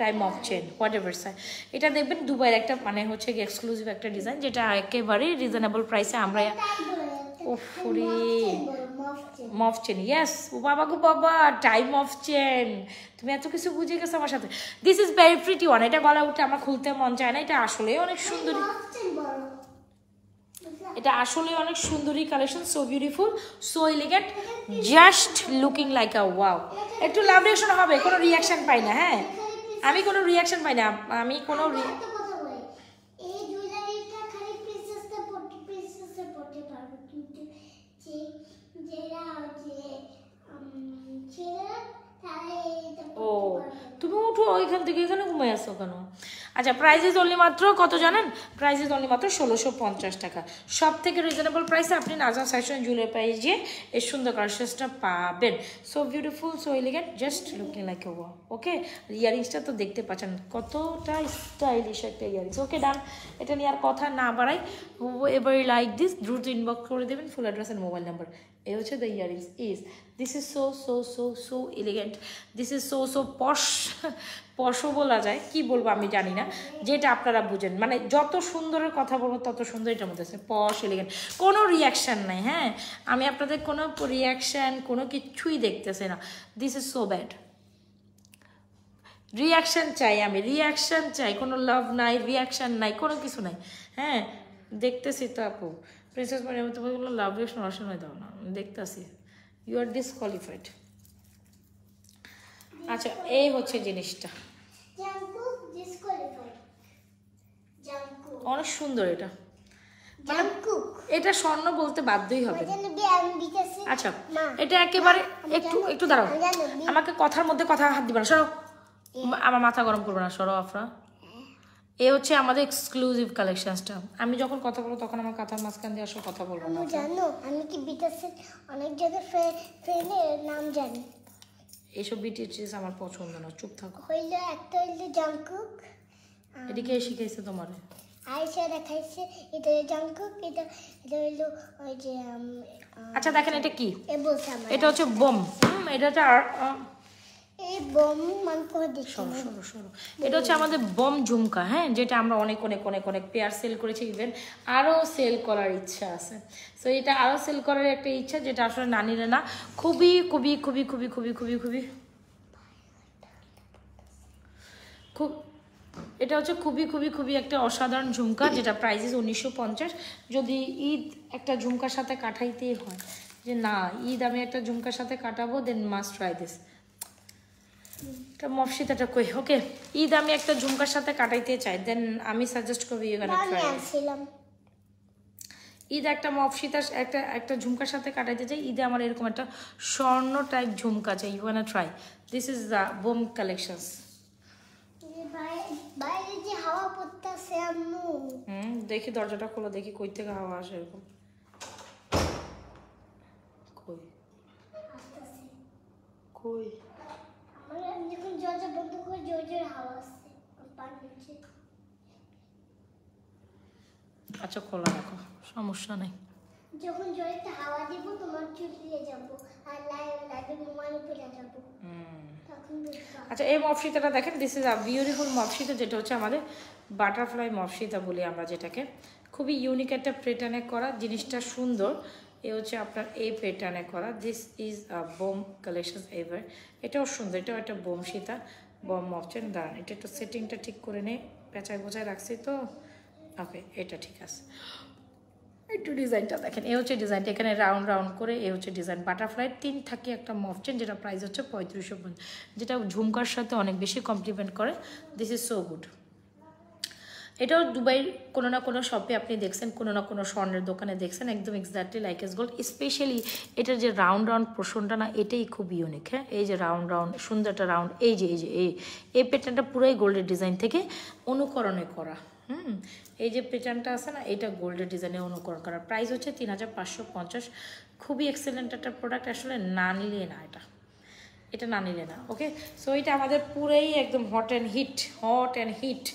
time of chain, what ever সাই। এটা দেখবেন দুবাইয়ের একটা মানে হচ্ছে এক্সক্লুসিভ একটা ডিজাইন, যেটা একেবারেই রিজনেবল প্রাইসে আমরা। মফ চেন, ইয়েস, ও বাবা গো বাবা, টাইম অফ চেন, তুমি এত কিছু বুঝে গেছো আমার সাথে। This is very pretty one. এটা গলা উঠে আমার খুলতে মন চায় না, এটা আসলে অনেক সুন্দরী, এটা আসলে অনেক সুন্দরী collection, so beautiful, so elegant, just looking like আ ওয়াও। একটু লাভ রিঅ্যাকশন হবে, কোনো রিঅ্যাকশন পাই না। হ্যাঁ, আমি কোনো রিঅ্যাকশন পাই না, আমি কোনো তাহলে এটা ও তুমি উঠো ওইখান থেকে এখানে ঘুমাই আসো কেন? আচ্ছা প্রাইসেস অনলি মাত্র কত জানেন? প্রাইসেস অনলি মাত্র 1650 টাকা। সব থেকে রিজনেবল প্রাইসে আপনি নাজমা ফ্যাশন জুয়েলারি প্রাইস দিয়ে এই সুন্দর কালেকশনসটা পাবেন। So beautiful, so elegant, just looking like a wow. Okay, ইয়ারিংসটা তো দেখতে পাচ্ছেন কতটা স্টাইলিশ একটা ইয়ারিংস। ওকে ডান, এটা নিয়ে আর কথা না বাড়াই। এভারি লাইক দিস দ্রুত ইনবক্স করে দেবেন full address and mobile number. এই হচ্ছে the earrings is this is so so so so elegant, this is so so posh. পশও বলা যায়, কি বলবো আমি জানি না, যেটা আপনারা বুঝেন। মানে যত সুন্দরের কথা বলবো তত সুন্দর এটার মধ্যে আছে, পশ এলিগেন্ট, কোনো রিয়াকশান নাই। হ্যাঁ, আমি আপনাদের কোনো রিয়াকশান কোনো কিছুই দেখতেছি না। This is so bad. Reaction চাই, আমি রিয়াকশান চাই, কোনো লাভ নাই, রিয়াকশান নাই, কোনো কিছু নাই। হ্যাঁ দেখতেছি তো আপু, প্রিন্সেস মারিয়াম তুমি বললো লাভ রিয়াকশন অসময় দাও না, আমি দেখতেছি, ইউ আর ডিসকোয়ালিফাইড। আচ্ছা এই হচ্ছে জিনিসটা, জাঙ্কুক ডিসকোয়ালিফাইড। জাঙ্কুক অনেক সুন্দর এটা, মানে জাঙ্কুক এটা স্বর্ণ বলতে বাধ্যই হবে। জানো আমি বিকাশে আচ্ছা এটা একেবারে একটু একটু দাঁড়াও, আমাকে কথার মধ্যে কথা হাত দিবা না, সরো, আমার মাথা গরম করবে না, সরো আফরা। এ হচ্ছে আমাদের এক্সক্লুসিভ কালেকশনসটা, আমি যখন কথা বলবো তখন আমার কথার মাঝখান দিয়ে আসলে কথা বলবো না। জানো আমি কি বিকাশের অনেক জায়গায় ফ্রেন্ডের নাম জানি। এইসব বিটিএস আমার পছন্দ না, চুপ থাকো। হইলো একটা হইলো জাঙ্কুক, এদিকে শিখাইছে তোমার, আয়েশা দেখাইছে এটা জাঙ্কুক, এটা এটা হইলো ওই যে আচ্ছা দেখেন এটা কি, এ বলছে আমার এটা হচ্ছে বোম। এটা হচ্ছে এই বোম মান করে দেখি। সরো সরো সরো, এটা হচ্ছে আমাদের বোম ঝুমকা। হ্যাঁ, যেটা আমরা অনেক অনেক অনেক অনেক পেয়ার সেল করেছি, ইভেন আরও সেল করার ইচ্ছা আছে। সো এটা আরও সেল করার একটা ইচ্ছা, যেটা আসলে নানিরা না, খুবই খুবই খুবই খুবই খুবই খুবই খুবই খুব, এটা হচ্ছে খুবই খুবই খুবই একটা অসাধারণ ঝুমকা, যেটা প্রাইস 1950। যদি ঈদ একটা ঝুমকার সাথে কাটাইতেই হয়, যে না ঈদ আমি একটা ঝুমকার সাথে কাটাবো, দেন মাস্ট ট্রাই দিস। এটা মফসিতাটা কই, ওকে, ঈদ আমি একটা ঝুমকার সাথে কাটাইতে চাই, দেন আমি সাজেস্ট করবো ইউ গোনা ট্রাই। ঈদ একটা মফসিতা একটা একটা ঝুমকার সাথে কাটাইতে চাই, ঈদে আমার এরকম একটা স্বর্ণ টাইপ ঝুমকা চাই, you gonna try. This is the bomb collections. বাইরে যে হাওয়া পড়তেছে আম্মু। দেখি দরজাটা খোলো, দেখি কই থেকে হাওয়া আসে এরকম। কই কই আমি যখন দরজা বন্ধ করে জোরে জোরে হাওয়া আসছে পানিতে। আচ্ছা খোলা রাখো, সমস্যা নেই। যখন জোরে হাওয়া দিব তোমার চুলিয়ে যাব আর লাইভে মোবাইল উপরে যাব। আচ্ছা এই মফসিতাটা দেখেন, দিস ইজ আ বিউটিফুল মফসিতা, যেটা হচ্ছে আমাদের বাটারফ্লাই মফসিতা বলি আমরা যেটাকে। খুবই ইউনিক একটা প্যাটার্নে করা, জিনিসটা সুন্দর। এ হচ্ছে আপনার এই প্যাটার্নে করা, this is a bomb collection ever. এটাও সুন্দর, এটাও একটা বোম সীতা, বোম মফচেন। দাঁড়ান এটা একটু সেটিংটা ঠিক করে নেই, পেঁচায় বোঝায় রাখছি তো, ওকে এটা ঠিক আছে। একটু ডিজাইনটা দেখেন, এ হচ্ছে ডিজাইনটা, এখানে রাউন্ড রাউন্ড করে এ হচ্ছে ডিজাইন বাটারফ্লাই 3 থাকি একটা মফচেন, যেটা প্রাইস হচ্ছে 3550, যেটা ঝুমকার সাথে অনেক বেশি কমপ্লিমেন্ট করে। This is so good. এটাও দুবাইয়ের কোনো না কোনো শপে আপনি দেখছেন, কোনো না কোনো স্বর্ণের দোকানে দেখছেন, একদম exactly like S gold. Specially এটার যে রাউন্ড রাউন্ড পোর্শনটা না, এটাই খুব ইউনিক। হ্যাঁ, এই যে রাউন্ড রাউন্ড সুন্দর একটা রাউন্ড, এই যে এই প্যাটার্নটা পুরোই গোল্ডের ডিজাইন থেকে অনুকরণে করা। এই যে প্যাটার্নটা আছে না, এটা গোল্ডের ডিজাইনে অনুকরণ করা। প্রাইস হচ্ছে 3550। খুবই এক্সেলেন্ট একটা প্রোডাক্ট, আসলে না নিলে না, এটা না নিলে না। ওকে, সো এটা আমাদের পুরোই একদম হট অ্যান্ড হিট।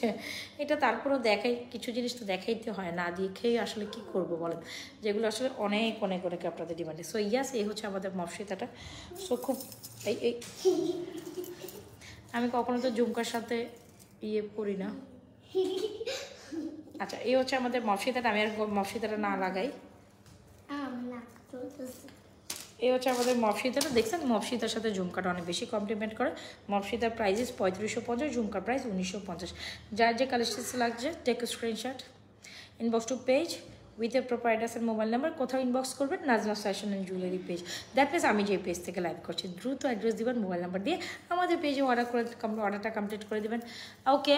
এটা তারপরেও দেখাই, কিছু জিনিস তো দেখাইতে হয়, না দেখেই আসলে কি করব বলেন, যেগুলো আসলে অনেক অনেক অনেক আপনাদের ডিমান্ডে। সো ইয়াস, এই হচ্ছে আমাদের মফসিতাটা। সো খুব এই আমি কখনো তো ঝুমকার সাথে পরি না। আচ্ছা এই হচ্ছে আমাদের মফসিতাটা, আমি আর মফসিতাটা না লাগাই। এই হচ্ছে আমাদের মফসিতাটা, দেখছেন মফসিতার সাথে ঝুমকাটা অনেক বেশি কমপ্লিমেন্ট করে। মফসিতার প্রাইস 3550, ঝুমকার প্রাইস 1950। যার যে কালেকশন লাগছে take screenshot, inbox to page with a proper address and mobile number. কোথাও ইনবক্স করবেন Nazma fashion and jewellery page, that means আমি যে পেজ থেকে লাইভ করছি, দ্রুত অ্যাড্রেস দিবেন, মোবাইল নাম্বার দিয়ে আমাদের পেজে অর্ডারটা কমপ্লিট করে দেবেন। ওকে,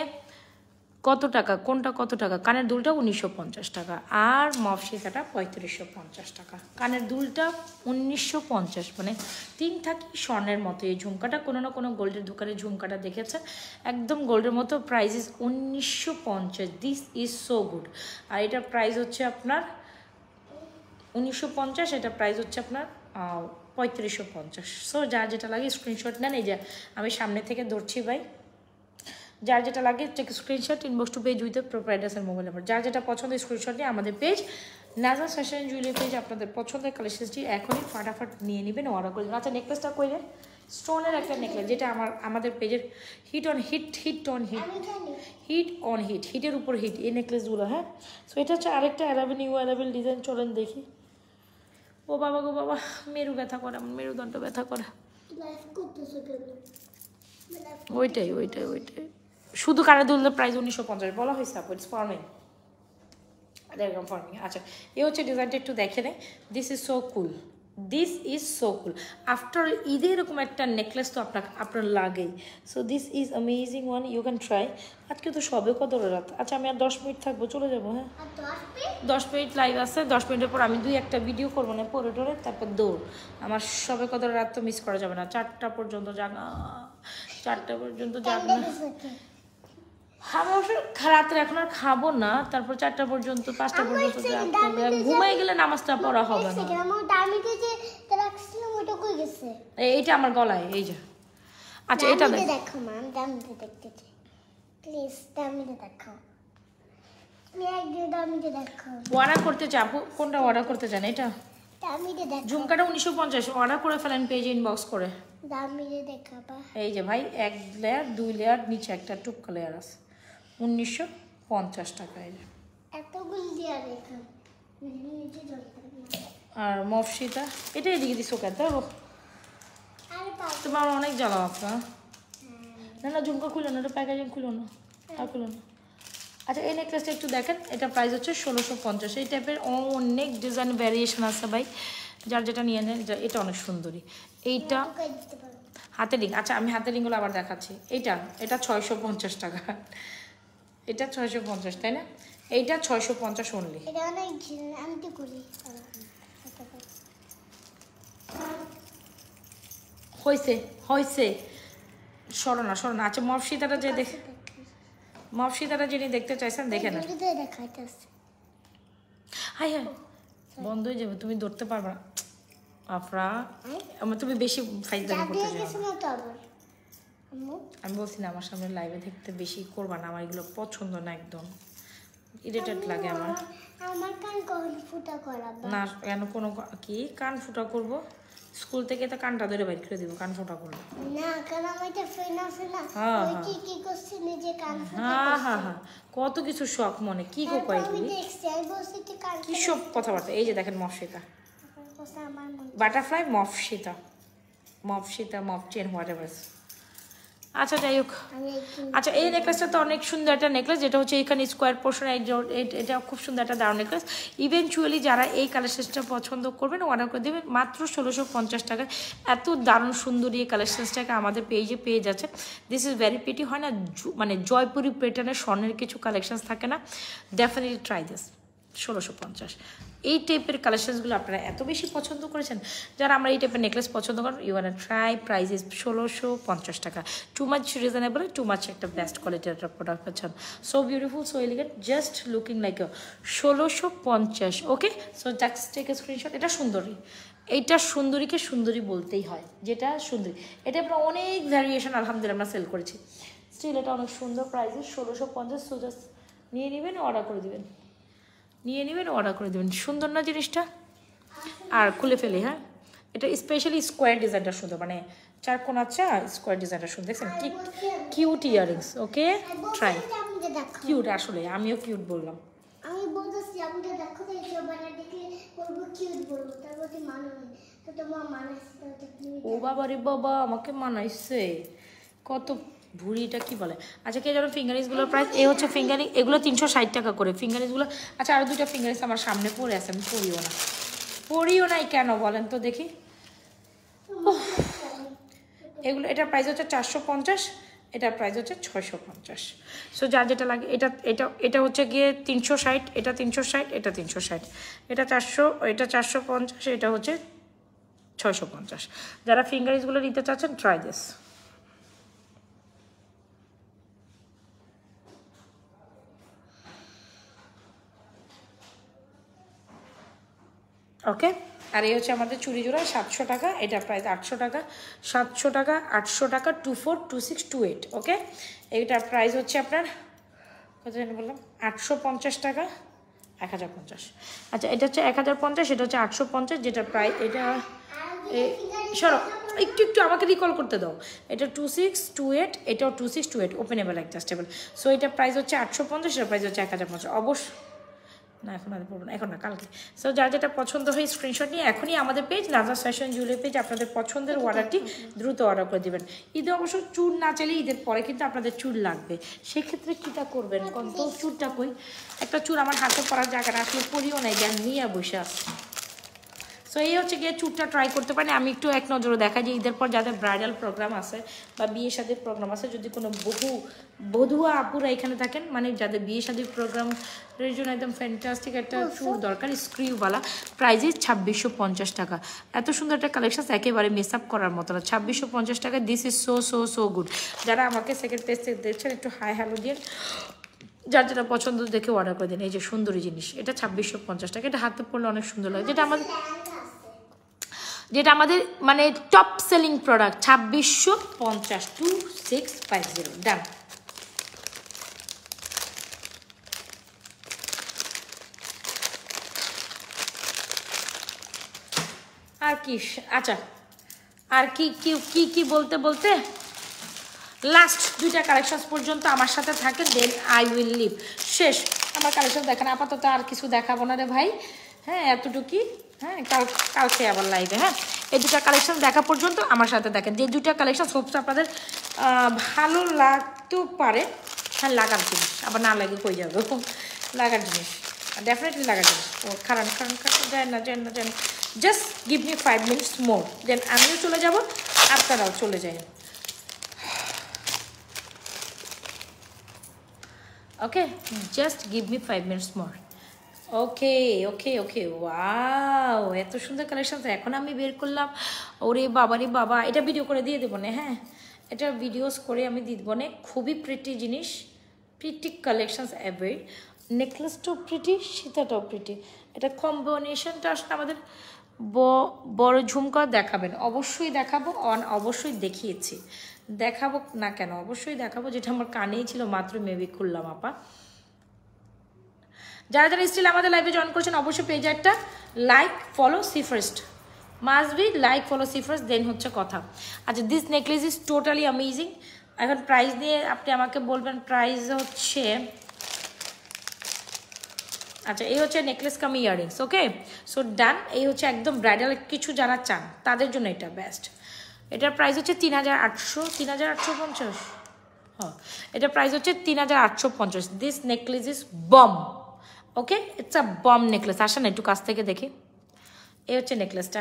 কত টাকা, কোনটা কত টাকা? কানের দুলটা 1950 টাকা, আর মফসিতাটা 3550 টাকা। কানের দুলটা 1950, মানে 3 থাকি স্বর্ণের মতো। এই ঝুমকাটা কোনো না কোনো গোল্ডের দোকানে ঝুমকাটা দেখেছে, একদম গোল্ডের মতো। Price is 1950। This is so good. আর এটার প্রাইস হচ্ছে আপনার 1950, এটা প্রাইস হচ্ছে আপনার 3550। সো যার যেটা লাগে স্ক্রিনশট নেন। এই যে আমি সামনে থেকে ধরছি ভাই, যার যেটা লাগে take screenshot, inbox to page with প্রোপ্রাইটার্সের মোবাইল নাম্বার। যার যেটা পছন্দ স্ক্রিনশট নিয়ে আমাদের পেজ নাজাস ফ্যাশন জুয়েলারি পেজ আপনাদের পছন্দের কালেকশনটি এখনই ফাটাফাট নিয়ে নেবেন, অর্ডার করে দেবেন। আচ্ছা নেকলেসটা কইলে স্টোনের একটা নেকলেস, যেটা আমাদের পেজের হিট অন হিট, হিটের উপর হিট, এই নেকলেসগুলো। হ্যাঁ, সো এটা হচ্ছে আরেকটা নিউ অ্যারাবেল ডিজাইন। চলেন দেখি। ও বাবা গো বাবা, মেরু ব্যথা করে, আমার মেরুদণ্ড ব্যথা করে। ওইটাই শুধু কানে দুললে প্রাইস 1950 বলা হয়েছে। আপু ইটস ফর্মিং, এরকম ফর্মিং। আচ্ছা, এ হচ্ছে ডিজাইনটা, একটু দেখে নেই। This is so cool. After ঈদে এরকম একটা নেকলেস তো আপনার লাগেই। So this is amazing one, you can try. আজকে তো সবে কদর রাত। আচ্ছা আমি আর 10 মিনিট থাকবো, চলে যাবো। হ্যাঁ 10 মিনিট লাইভ আছে, 10 মিনিটের পর আমি 2-1টা ভিডিও করবো না, পরে টরে তারপর দৌড়। আমার সবে কদর রাত তো মিস করা যাবে না। 4টা পর্যন্ত জাগা, 4টা পর্যন্ত জাগনা। আমি অবশ্য রাত্রে এখন আর খাবো না, তারপর 4টা পর্যন্ত 5টা পর্যন্ত ঘুমাই গেলে নামাজটা পড়া হবে না। এইটা আমার গলায়, এই যে। আচ্ছা এটা দেখো মা, আমি দামিটা দেখতে চাই, প্লিজ দামিটা দেখো, তুমি একদম দামিটা দেখো। অর্ডার করতে চাই আপু, কোনটা অর্ডার করতে চান? এটা দামিটা দেখো, ঝুমকাটা 1950, অর্ডার করে ফেলেন পেজে, ইনবক্স করে। দামিটা দেখাবা। এই যে ভাই, 1 লেয়ার 2 লেয়ার নিচে একটা টুককা লেয়ার আছে, 1950 টাকা। এই যে এতগুলো দিয়া দেখো, নিচে ধরতে না। আর মফসিটা এটা এদিকে দিছো কেন? তোমার অনেক জ্বালা আপনার। না ঝুমকা খুলো না, এটা প্যাকেজিং খুলো না, আর খুলো না। আচ্ছা এই নেকলেসটা একটু দেখেন, এটা প্রাইস হচ্ছে 1650। এই টাইপের অনেক ডিজাইন ভ্যারিয়েশন আছে ভাই, যার যেটা নিয়ে নেন। এটা অনেক সুন্দরী। এইটা হাতের রিং। আচ্ছা আমি হাতের রিংগুলো আবার দেখাচ্ছি। এটা 650 টাকা, এটা 650, তাই না? এইটা 650 অনলি। হয়েছে সরো না। আচ্ছা মফসিতাটা যে দেখে, মফসিতাটা যিনি দেখতে চাইছেন দেখে না। হ্যাঁ বন্ধ হয়ে যাবে, তুমি ধরতে পারবে না আফরা। তুমি বেশি ফাইজলামি করতে চাও। আমি বলছি না আমার সামনে লাইভে দেখতে বেশি করবা না, আমার এগুলো পছন্দ না, একদম ইরিটেট লাগে আমার। না কেন, কোনো কি কান ফুটা করবো? স্কুল থেকে তো কানটা ধরে বাইর করে দিব, কান ফোটা করবো না। হ্যাঁ কত কিছু শখ মনে, কি গো কয় কি সব কথাবার্তা। এই যে দেখেন মফসিতা, বাটারফ্লাই মফসিতা, মফচেন হোয়াট এভার। আচ্ছা যাই হোক। আচ্ছা এই নেকলেসটা তো অনেক সুন্দর একটা নেকলেস, যেটা হচ্ছে এখানে স্কোয়ার পোর্শন, এটা খুব সুন্দর একটা দারুণ নেকলেস। ইভেনচুয়ালি যারা এই কালেকশনসটা পছন্দ করবেন অর্ডার করে দেবেন মাত্র 1650 টাকায়। এত দারুণ সুন্দর এই কালেকশনসটাকে আমাদের পেজে পেয়ে যাচ্ছে। This is very pretty. হয় না মানে জয়পুরি প্যাটার্নের স্বর্ণের কিছু কালেকশনস থাকে না, ডেফিনেটলি ট্রাই দিস। 1650 এই টাইপের কালেকশনসগুলো আপনারা এত বেশি পছন্দ করেছেন, যারা আমরা এই টাইপের নেকলেস পছন্দ করেন, you are try. Price is 1650 টাকা। Too much reasonable, too much একটা বেস্ট কোয়ালিটির একটা প্রোডাক্ট পাচ্ছেন। So beautiful, so elegant, just looking like 1650। Okay, so just take a screenshot. এটা সুন্দরী, এইটা সুন্দরীকে সুন্দরী বলতেই হয়, যেটা সুন্দরী। এটা আমরা অনেক ভ্যারিয়েশন আলহামদুলিল্লাহ আমরা সেল করেছি, স্টিল এটা অনেক সুন্দর। Price is 1650। সো জাস্ট নিয়ে নেবেন, অর্ডার করে দেবেন, সুন্দর না জিনিসটা? আর খুলে ফেলি। হ্যাঁ এটা স্পেশালি স্কোয়ার ডিজাইনটা সুন্দর, মানে চার কোনা স্কোয়ার ডিজাইনটা সুন্দর। দেখছেন কি cute earrings. Okay try, cute. আসলে আমিও কিউট বললাম। ও বাবা রে বাবা, আমাকে মানাইছে কত ভুড়িটা কি বলে। আচ্ছা কে যেন ফিঙ্গারিংসগুলোর প্রাইস, এই হচ্ছে ফিঙ্গারিং, এগুলো 360 টাকা করে ফিঙ্গারিংসগুলো। আচ্ছা আরও 2টা ফিঙ্গারিংস আমার সামনে পড়ে আছে, আমি পড়িও নাই কেন বলেন তো দেখি। এগুলো এটার প্রাইস হচ্ছে 450, এটার প্রাইস হচ্ছে 650। সো যার যেটা লাগে, এটা এটা এটা হচ্ছে গিয়ে 360, এটা 360, এটা 360, এটা 400, এটা 450, এটা হচ্ছে 650। যারা ফিঙ্গারিজগুলো নিতে চাচ্ছেন ট্রাই দিস। ওকে, আর এই হচ্ছে আমাদের চুড়ি জোড়া 700 টাকা, এটা প্রাইস 800 টাকা, 700 টাকা, 800 টাকা, 24, 26, 28। ওকে, এইটার প্রাইস হচ্ছে আপনার কত জানি বললাম, 850 টাকা, 1050। আচ্ছা, এটা হচ্ছে 1050, এটা হচ্ছে 850, যেটা প্রাইস এটা সরো একটু একটু আমাকে রিকল করতে দাও। এটা 2628, এটাও 2628, ওপেনেবল অ্যাডজাস্টেবল। সো এটা প্রাইস হচ্ছে 850, এটার প্রাইস হচ্ছে 1050 অবশ্য না, এখন আর পড়বো না, এখন না, কালকে। সো যার যেটা পছন্দ হয় স্ক্রিনশট নিয়ে এখনই আমাদের পেজ নাজরাস ফ্যাশন জুয়েলারি পেজ আপনাদের পছন্দের অর্ডারটি দ্রুত অর্ডার করে দেবেন। ঈদে অবশ্য চুল না চাইলে ঈদের পরে কিন্তু আপনাদের চুল লাগবে, সেক্ষেত্রে কীটা করবেন কোন তো? চুলটা কই, একটা চুল আমার হাতে পড়ার জায়গাটা আসলে পরিও নাই, দেন নিয়ে বসে আসছে। সো এই হচ্ছে গিয়ে চুটটা ট্রাই করতে পারেন। আমি একটু এক নজরে দেখাই যে ঈদের পর যাদের ব্রাইডাল প্রোগ্রাম আছে বা বিয়ে শাদীর প্রোগ্রাম আছে, যদি কোনো বধুয়া আপুরা এখানে থাকেন, মানে যাদের বিয়ে শাদীর প্রোগ্রামের জন্য একদম ফ্যান্টাস্টিক একটা চুল দরকার, স্ক্রিউওয়ালা, প্রাইজে 2650 টাকা। এত সুন্দর একটা কালেকশন, একেবারে মিস আপ করার মতো না। 2650 টাকা, this is so so so good. যারা আমাকে সেকেন্ড পেজ থেকে দেখছেন একটু হাই হ্যালো দিয়ে যার যেটা পছন্দ দেখে অর্ডার করে দিন। এই যে সুন্দরী জিনিস, এটা 2650 টাকা, এটা হাতে পড়লে অনেক সুন্দর লাগে, যেটা আমাদের মানে টপ সেলিং প্রোডাক্ট 2650, 2650 ডান। আর কি, আচ্ছা আর কি কি কি কি বলতে বলতে লাস্ট দুইটা কালেকশনস পর্যন্ত আমার সাথে থাকেন, দেন আই উইল লিভ। শেষ আমার কালেকশন দেখেন, আপাতত আর কিছু দেখাবো না রে ভাই। হ্যাঁ, এতটুকুই। হ্যাঁ, কালকে আবার লাইভে। হ্যাঁ, এই দুটা কালেকশন দেখা পর্যন্ত আমার সাথে দেখেন। যে দুটা কালেকশন হোপস আপনাদের ভালো লাগতেও পারে। হ্যাঁ, লাগার জিনিস, আবার না লাগে কই যাবে, লাগার জিনিস, ডেফিনেটলি লাগার জিনিস। ও খারান যায় না জাস্ট গিভ মি 5 মিনিটস মোর, দেন আমিও চলে যাব, আপনারাও চলে যায়। ওকে, জাস্ট গিভ মি 5 মিনিটস মোর। ওকে ওকে ওকে, ওয়াও, এত সুন্দর কালেকশন এখন আমি বের করলাম। ওরে বাবা রে বাবা, এটা ভিডিও করে দিয়ে দেবো না? হ্যাঁ, এটা ভিডিওস করে আমি দিয়ে দেবো না। খুবই প্রিটি জিনিস, প্রিটি কালেকশনস এভারি। নেকলেসটাও প্রিটি, সীতাটাও প্রিটি। এটা কম্বিনেশনটা আসলে আমাদের বড় ঝুমকা দেখাবেন, অবশ্যই দেখাবো, অবশ্যই দেখিয়েছি, দেখাবো না কেন, অবশ্যই দেখাবো। যেটা আমার কানেই ছিল, মাত্র মেবি খুললাম আপা। যারা যারা স্টিল আমাদের লাইভে জয়েন করছেন, অবশ্যই পেজে একটা like follow see first, must be like follow see first, then হচ্ছে কথা। আচ্ছা, this necklace is totally amazing. এখন প্রাইস দিয়ে আপনি আমাকে বলবেন, প্রাইস হচ্ছে, আচ্ছা এই হচ্ছে necklace come earrings. Okay, so done. এই হচ্ছে একদম ব্রাইডাল কিছু যারা চান তাদের জন্য এটা বেস্ট। এটার প্রাইস হচ্ছে 3800, 3850। হ্যাঁ, এটার প্রাইস হচ্ছে 3850। This necklace is bomb. Okay, it's a bomb necklace. আসেন একটু কাছ থেকে দেখি। এই হচ্ছে নেকলেসটা।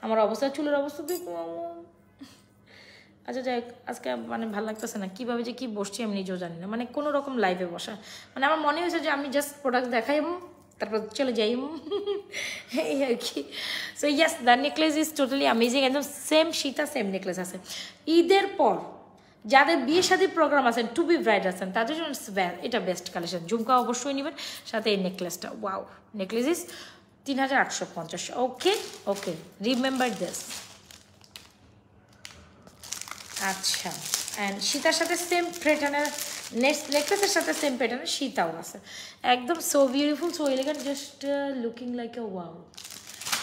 আমার অবস্থা, চুলের অবস্থা দেখো। আচ্ছা যাই, আজকে মানে ভালো লাগতেছে না, কীভাবে যে কী বসছি আমি নিজেও জানি না, মানে কোনো রকম লাইভে বসা, মানে আমার মনে হয়েছে যে আমি জাস্ট প্রোডাক্ট দেখাই তারপর চলে যাই, এই আর কি। So yes, the necklace is totally amazing. একদম সেম সীতা, সেম নেকলেস আছে। ঈদের পর যাদের বিয়ে শাদীর প্রোগ্রাম আছেন, টু বি ব্রাইড আছেন, তাদের জন্য এটা বেস্ট কালেকশন। ঝুমকা অবশ্যই নেবেন, সাথে এই নেকলেসটা। Wow, necklace is 3850। Okay okay, remember this. আচ্ছা, অ্যান্ড সীতার সাথে সেম প্যাটার্নের নেকলেসের সাথে সেম প্যাটার্নের সীতাও আছে। একদম so beautiful, so elegant, just looking like a wow.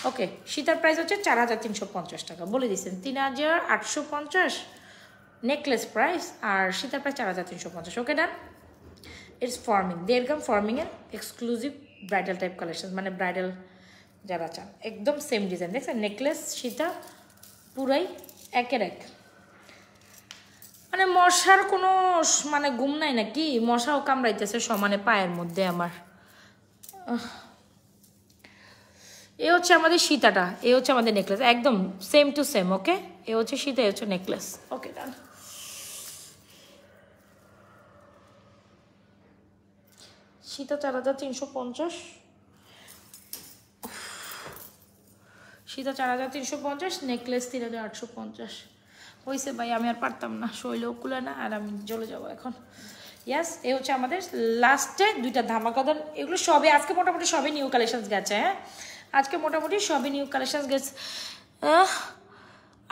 Okay, সীতার প্রাইস হচ্ছে 4350 টাকা, বলে দিচ্ছেন 3850 নেকলেস প্রাইস, আর সীতার price 4350। Okay done. It's forming, দেড়গাম ফর্মিংয়ের এক্সক্লুসিভ ব্রাইডাল টাইপ কালেকশন, মানে ব্রাইডাল যারা চান, একদম সেম ডিজাইন। দেখছেন নেকলেস সীতা পুরাই একের এক, মানে মশার কোনো মানে ঘুম নাই নাকি, মশাও কামড়াইতেছে সমানে পায়ের মধ্যে আমার। এ হচ্ছে আমাদের সীতাটা, এ হচ্ছে আমাদের নেকলেস, একদম সেম টু সেম। ওকে, এ হচ্ছে সীতা, এ হচ্ছে নেকলেস। ওকে ডান। সীতা 4350, সীতা 4350, নেকলেস 3850 হয়েছে ভাই। আমি আর পারতাম না, শৈলেও কুলে না, আর আমি চলে যাবো এখন। ইয়াস, এই হচ্ছে আমাদের লাস্টে দুইটা ধামাকাদার। এগুলো সবে আজকে মোটামুটি সবই নিউ কালেকশনস গেছে। হ্যাঁ, আজকে মোটামুটি সবই নিউ কালেকশনস গেছে।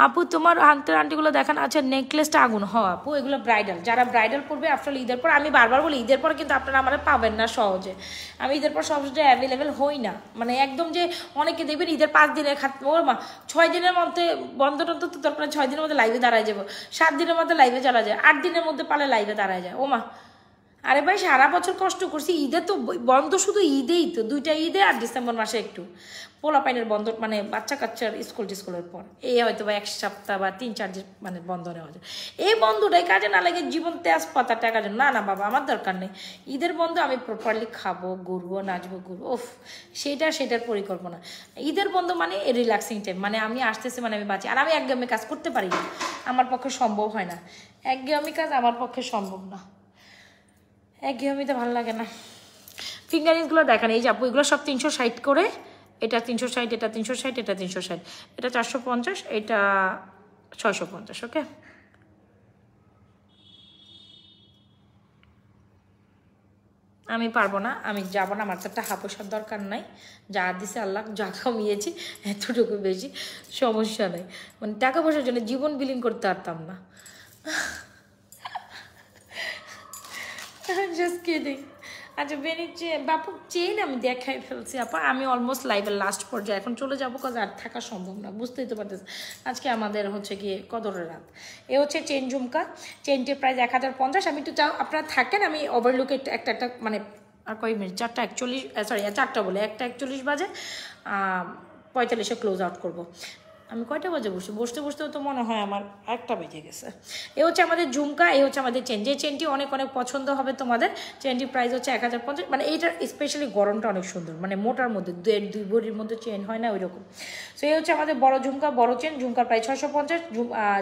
আপু তোমার হাতের আন্টিগুলো দেখান। আচ্ছা, নেকলেসটা আগুন। হ আপু, এগুলো ব্রাইডাল, যারা ব্রাইডাল পরবে আফটার ঈদের পর। আমি বারবার বলি ঈদের পর কিন্তু আপনারা আমার পাবেন না সহজে। আমি ঈদের পর সহজে অ্যাভেলেবেল হই না, মানে একদম যে অনেকে দেখবেন ঈদের 5 দিনের ও মা 6 দিনের মধ্যে বন্ধ টন্ধ তো দরকার, 6 দিনের মধ্যে লাইভে দাঁড়ায় যাবো, 7 দিনের মধ্যে লাইভে চলা যায়, 8 দিনের মধ্যে পালে লাইভে দাঁড়ায় যায়। ও মা, আরে ভাই সারা বছর কষ্ট করছি, ঈদে তো বন্ধ শুধু ঈদেই তো, 2টা ঈদে আর ডিসেম্বর মাসে একটু পোলা পাইনের বন্ধ, মানে বাচ্চা কাচ্চার স্কুল টিস্কুলের পর এই হয়তো বা 1 সপ্তাহ বা 3-4 দিন মানে বন্ধ নেওয়া যায়। এই বন্ধটাই কাজে না লাগে জীবন তেজপাতা টাকা না না বাবা, আমার দরকার নেই। ঈদের বন্ধ আমি প্রপারলি খাবো, ঘুরবো, নাচবো, ঘুরবো, ওফ সেটার পরিকল্পনা। ঈদের বন্ধ মানে রিল্যাক্সিং টাইম, মানে আমি আসতেছি মানে আমি বাঁচি। আর আমি একঘেয়েমি কাজ করতে পারি না, আমার পক্ষে সম্ভব হয় না, একঘেয়েমি কাজ আমার পক্ষে সম্ভব না, একঘেয়েমিতে ভালো লাগে না। ফিঙ্গারিংসগুলো দেখেন, এই যে আপু এগুলো সব 360 করে, এটা 360, এটা 360, এটা 360, এটা 450, এটা 650। ওকে, আমি পারবো না, আমি যাবো না, আমার তো একটা পয়সার দরকার নাই, যা দিছে আল্লাহ, যা কামিয়েছি এতটুকু বেশি, সমস্যা নেই। মানে টাকা পয়সার জন্য জীবন বিলীন করতে পারতাম না। Just kidding. আচ্ছা বেনির বাপু চেইন আমি দেখাই ফেলছি আপা, আমি অলমোস্ট লাইভের লাস্ট পর্যায়ে এখন চলে যাবো, কাজ আর থাকা সম্ভব না, বুঝতেই তো পারতেছি আজকে আমাদের হচ্ছে গিয়ে কদরের রাত। এ হচ্ছে চেন ঝুমকা, চেনটির প্রাইস 1050। আমি একটু চাও আপনারা থাকেন, আমি ওভারলুকে একটা মানে আর কয় মিনিট, 4:41, সরি 4টা বলে 1:41 বাজে, 45-এ ক্লোজ আউট করবো। আমি কয়টা বাজে বসতে বসতেও তো মনে হয় আমার 1টা বেজে গেছে। এ হচ্ছে আমাদের ঝুমকা, এই হচ্ছে আমাদের চেন, যে চেনটি অনেক অনেক পছন্দ হবে তোমাদের। চেনটির প্রাইস হচ্ছে 1050, মানে এইটার স্পেশালি গরমটা অনেক সুন্দর, মানে মোটার মধ্যে 2 ভরির মধ্যে চেন হয় না ওই রকম। সো এই হচ্ছে আমাদের বড় ঝুমকা, বড় চেন, ঝুমকার প্রাইস 650,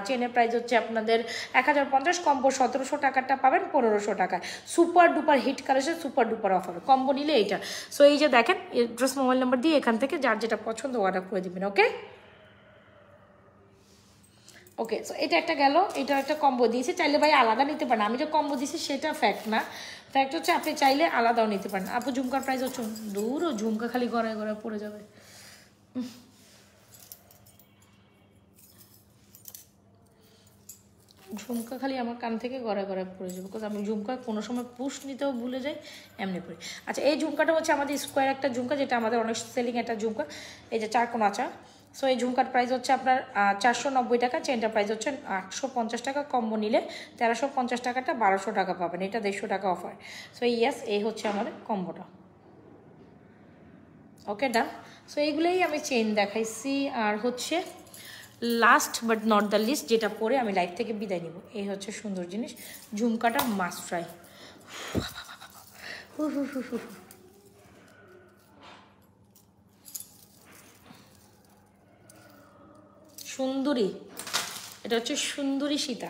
চেনের প্রাইস হচ্ছে আপনাদের 1050, কম্বো 1700 টাকারটা পাবেন 1500 টাকায়। Super duper hit collection, super duper offer, combo নিলে এইটা। সো এই যে দেখেন, এড্রেস মোবাইল নাম্বার দিয়ে এখান থেকে যার যেটা পছন্দ অর্ডার করে দিবেন। ওকে ওকে, সো এটা একটা গেল, এটা একটা কম্বো দিয়েছে, চাইলে ভাই আলাদা নিতে পারেন। আমি যে কম্বো দিয়েছি সেটা ফ্যাক্ট না, ফ্যাক্ট হচ্ছে আপনি চাইলে আলাদাও নিতে পারেন। আপু ঝুমকার প্রাইস হচ্ছে দূর, ও ঝুমকা খালি গড়ায় গড়ায় পড়ে যাবে। ঝুমকা খালি আমার কান থেকে গড়ায় গড়ায় পড়ে যাবে, বিকজ আমি ঝুমকা কোনো সময় পুশ নিতেও ভুলে যাই, এমনি পড়ি। আচ্ছা, এই ঝুমকাটা হচ্ছে আমাদের স্কোয়ার একটা ঝুমকা, যেটা আমাদের অনেক সেলিং একটা ঝুমকা, এই যে 4 কোণ আচা। সো এই ঝুমকার প্রাইস হচ্ছে আপনার 490 টাকা, চেনটার প্রাইস হচ্ছে 850 টাকা, কম্বো নিলে 1350 টাকাটা 1200 টাকা পাবেন, এটা 150 টাকা অফার। সো ইয়েস, এই হচ্ছে আমাদের কম্বোটা। ওকে ডান। সো এইগুলোই আমি চেন দেখাইছি, আর হচ্ছে last but not the list যেটা পরে আমি লাইভ থেকে বিদায় নিব, এই হচ্ছে সুন্দর জিনিস, ঝুমকাটা মাস্ট ট্রাই। সুন্দরী, এটা হচ্ছে সুন্দরী সীতা,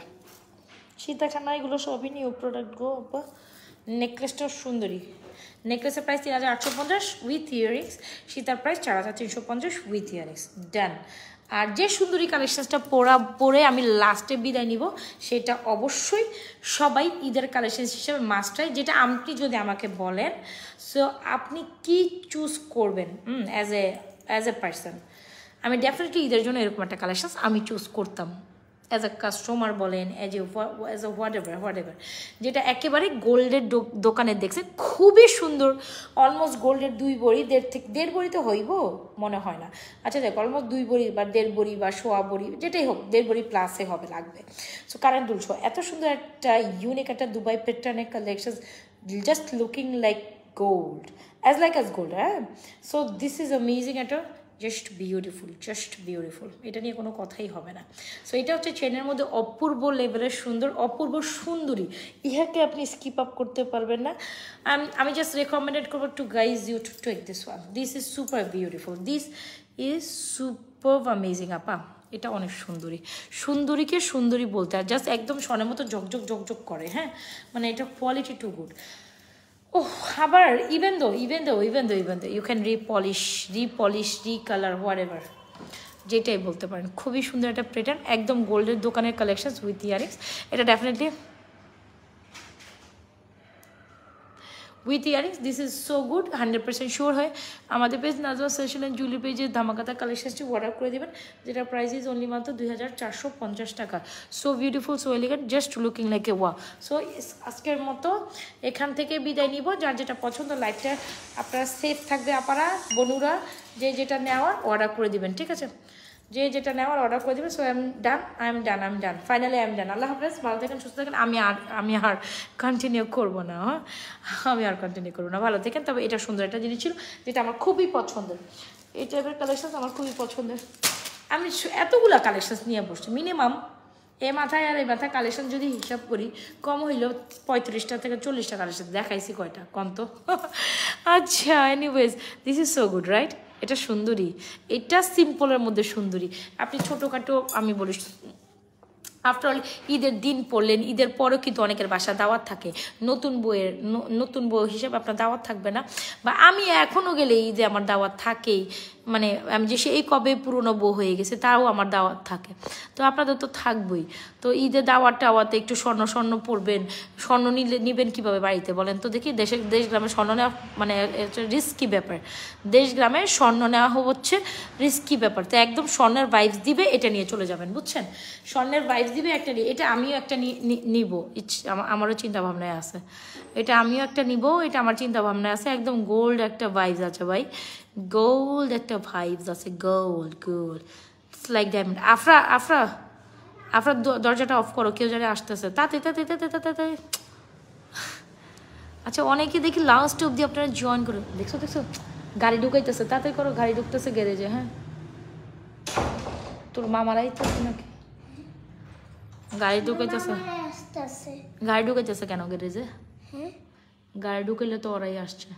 সীতাখানা, এগুলো সবই নিউ প্রোডাক্ট গো আপা। নেকলেসটাও সুন্দরী, নেকলেসের প্রাইস 3850 উইথ ইয়ারিংস, সীতার প্রাইস 4350 উইথ ইয়ারিংস। ডান। আর যে সুন্দরী কালেকশনসটা পরে আমি লাস্টে বিদায় নিব, সেটা অবশ্যই সবাই ঈদের কালেকশন হিসেবে মাস্ট হয়, যেটা আপনি যদি আমাকে বলেন, সো আপনি কি চুজ করবেন অ্যাজ এ পার্সন, আমি ডেফিনেটলি ঈদের জন্য এরকম একটা কালেকশন আমি চুজ করতাম, অ্যাজ এ কাস্টমার বলেন, অ্যাজ এ হোয়াট এভার, যেটা একেবারে গোল্ডের দোকানে দেখছে, খুবই সুন্দর, অলমোস্ট গোল্ডের 2 ভরি, 1.5 ভরি তো হইব মনে হয় না, আচ্ছা দেখ অলমোস্ট 2 ভরি বা 1.5 ভরি বা 1.25 ভরি, যেটাই হোক 1.5 ভরি প্লাসে হবে লাগবে। সো কারেন্ট দুলছো, এত সুন্দর একটা ইউনিক একটা দুবাই প্যাটার্নের collection, just looking like gold, as gold. হ্যাঁ, সো দিস ইজ অ্যামেজিং, একটা জাস্ট বিউটিফুল, এটা নিয়ে কোনো কথাই হবে না। সো এটা হচ্ছে চেনের মধ্যে অপূর্ব লেভেলের সুন্দর, অপূর্ব সুন্দরী, ইহাকে আপনি স্কিপ আপ করতে পারবেন না। আমি জাস্ট রেকমেন্ডেড করবো to guys you to take this one, this is super beautiful, this is super amazing আপা, এটা অনেক সুন্দরীকে সুন্দরী বলতে, আর জাস্ট একদম সনের মতো ঝকঝক করে। হ্যাঁ, মানে এটা কোয়ালিটি টু গুড। Oh, আবার even though you can repolish, recolor, whatever. যেটাই বলতে পারেন, খুবই সুন্দর একটা প্যাটার্ন, একদম গোল্ডের দোকানের কালেকশন উইথ ইয়ারিংস। এটা definitely with earrings, this is so good, 100% sure হয় আমাদের page Nazma fashion and jewellery পেজের ধামাকাতা কালেকশনটি অর্ডার করে দেবেন, যেটা প্রাইস ইজ অনলি মাত্র 2450 টাকা। So beautiful, so elegant, just looking like এ ওয়া। সো আজকের মতো এখান থেকে বিদায় নিব। যার যেটা পছন্দ, লাইফটা আপনারা সেফ থাকবে আপারা বনুরা, যে যেটা নেওয়ার অর্ডার করে দিবেন, ঠিক আছে? যে যেটা নেওয়ার অর্ডার করে দেবেন। So I am done finally I am done. Allah হাফেজ, ভালো থাকেন, সুস্থ থাকেন। আমি আর কন্টিনিউ করবো না, ভালো থাকেন। তবে এটা সুন্দর একটা জিনিস ছিল যেটা আমার খুবই পছন্দের, এই টাইপের কালেকশন আমার খুবই পছন্দের। আমি এতগুলা কালেকশন নিয়ে বসছি, মিনিমাম এ মাথায় আর এই মাথায় কালেকশন যদি হিসাব করি, কম হইলেও 35টা থেকে 40টা কালেকশন দেখাইছি। কয়টা কম তো? আচ্ছা, anyways, this is so good, right? এটা সুন্দরী, এটা সিম্পলের মধ্যে সুন্দরী। আপনি ছোটোখাটো, আমি বলি আফটার অল ঈদের দিন পড়লেন, ঈদের পরেও কিন্তু অনেকের বাসা দাওয়াত থাকে, নতুন বউ হিসেবে আপনার দাওয়াত থাকবে না, বা আমি এখনও গেলে ঈদে আমার দাওয়াত থাকেই, মানে আমি যে সেই কবে পুরনো বউ হয়ে গেছে তাও আমার দাওয়াত থাকে, তো আপনাদের তো থাকবই। তো ঈদে দাওয়াতে একটু স্বর্ণ পরবেন, স্বর্ণ নিবেন কীভাবে বাড়িতে বলেন তো দেখি? দেশ গ্রামে স্বর্ণ নেওয়া মানে রিস্কি ব্যাপার, দেশ গ্রামে স্বর্ণ নেওয়া হচ্ছে রিস্কি ব্যাপার। তো একদম স্বর্ণের ভাইবস দিবে, এটা নিয়ে চলে যাবেন, বুঝছেন? স্বর্ণের ভাইবস দিবে একটা নিয়ে, এটা আমিও একটা নিব, আমারও চিন্তা ভাবনায় আছে, এটা আমিও একটা নিব, এটা আমার চিন্তা ভাবনায় আছে। একদম গোল্ড একটা ভাইবস আছে ভাই, গোল্ড একটা ভাইবস আছে, gold it's like diamond. Afra দরজাটা অফ করো, কেউ যারা আসতেছে তাতে। আচ্ছা, অনেকে দেখি লাস্ট অব্দি আপনারা জয়েন করো, দেখছো গাড়ি ঢুকাইতেছে, তাতে করো, গাড়ি ঢুকতেছে গ্যারেজে। হ্যাঁ, তোর মামারাই তো নাকি গাড়ি ঢুকাইতেছে? গাড়ি ঢুকাইতেছে কেন গ্যারেজে? গাড়ি ঢুকাইলে তো ওরাই আসছে।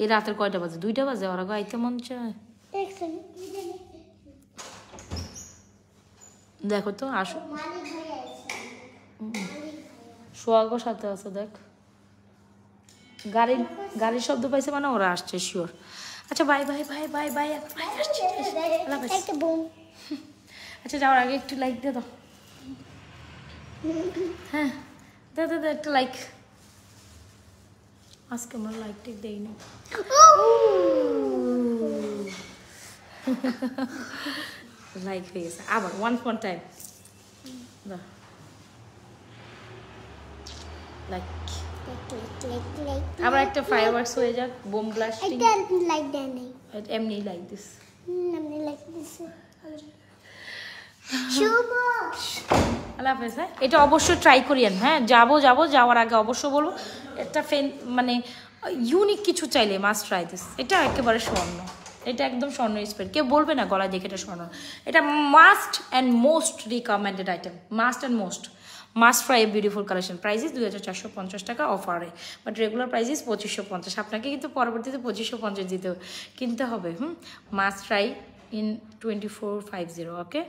এই রাতের কয়টা বাজে? 2টা বাজে, ওরা গাইতে মন চায়। দেখো তো, আসো, সোহাগও সাথে আছে, দেখ গাড়ির শব্দ পাইছে মানে ওরা আসছে শিওর। আচ্ছা, বাই। আচ্ছা, যাওয়ার আগে একটু লাইক দিয়ে দাও। হ্যাঁ, দে একটা লাইক। আজকে আমরা লাইক টেক দেইনি। লাইক হয়ে গেছে আবার, ওয়ান টাইম লাইক। আবার একটা ফায়ারওয়ার্কস হয়ে যাক, বোম ব্লাস্টিং। এমনি লাইক দিস। আল্লাহ হাফেজ। হ্যাঁ, এটা অবশ্যই ট্রাই করিয়েন। হ্যাঁ, যাওয়ার আগে অবশ্য বলবো, একটা মানে ইউনিক কিছু চাইলে মাস্ট ট্রাই দিস। এটা একেবারে স্বর্ণ, এটা একদম স্বর্ণ স্পেড, কেউ বলবে না গলায় দেখে এটা স্বর্ণ। এটা must and most recommended item, must fry a beautiful collection. Price is 2450 টাকা অফারে, বাট রেগুলার প্রাইস ইস 2550। আপনাকে কিন্তু পরবর্তীতে 2550 কিনতে হবে। Must try in 2450। Okay,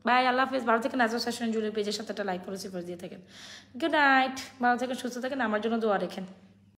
bye, Allah হাফেজ, ভালো থাকেন। নাজমা ফ্যাশন জুয়েলারি পেজের সাথে একটা লাইক, ফলো, দিয়ে থাকেন। গুড নাইট, ভালো থাকেন, সুস্থ থাকেন, আমার জন্য দোয়া রেখেন।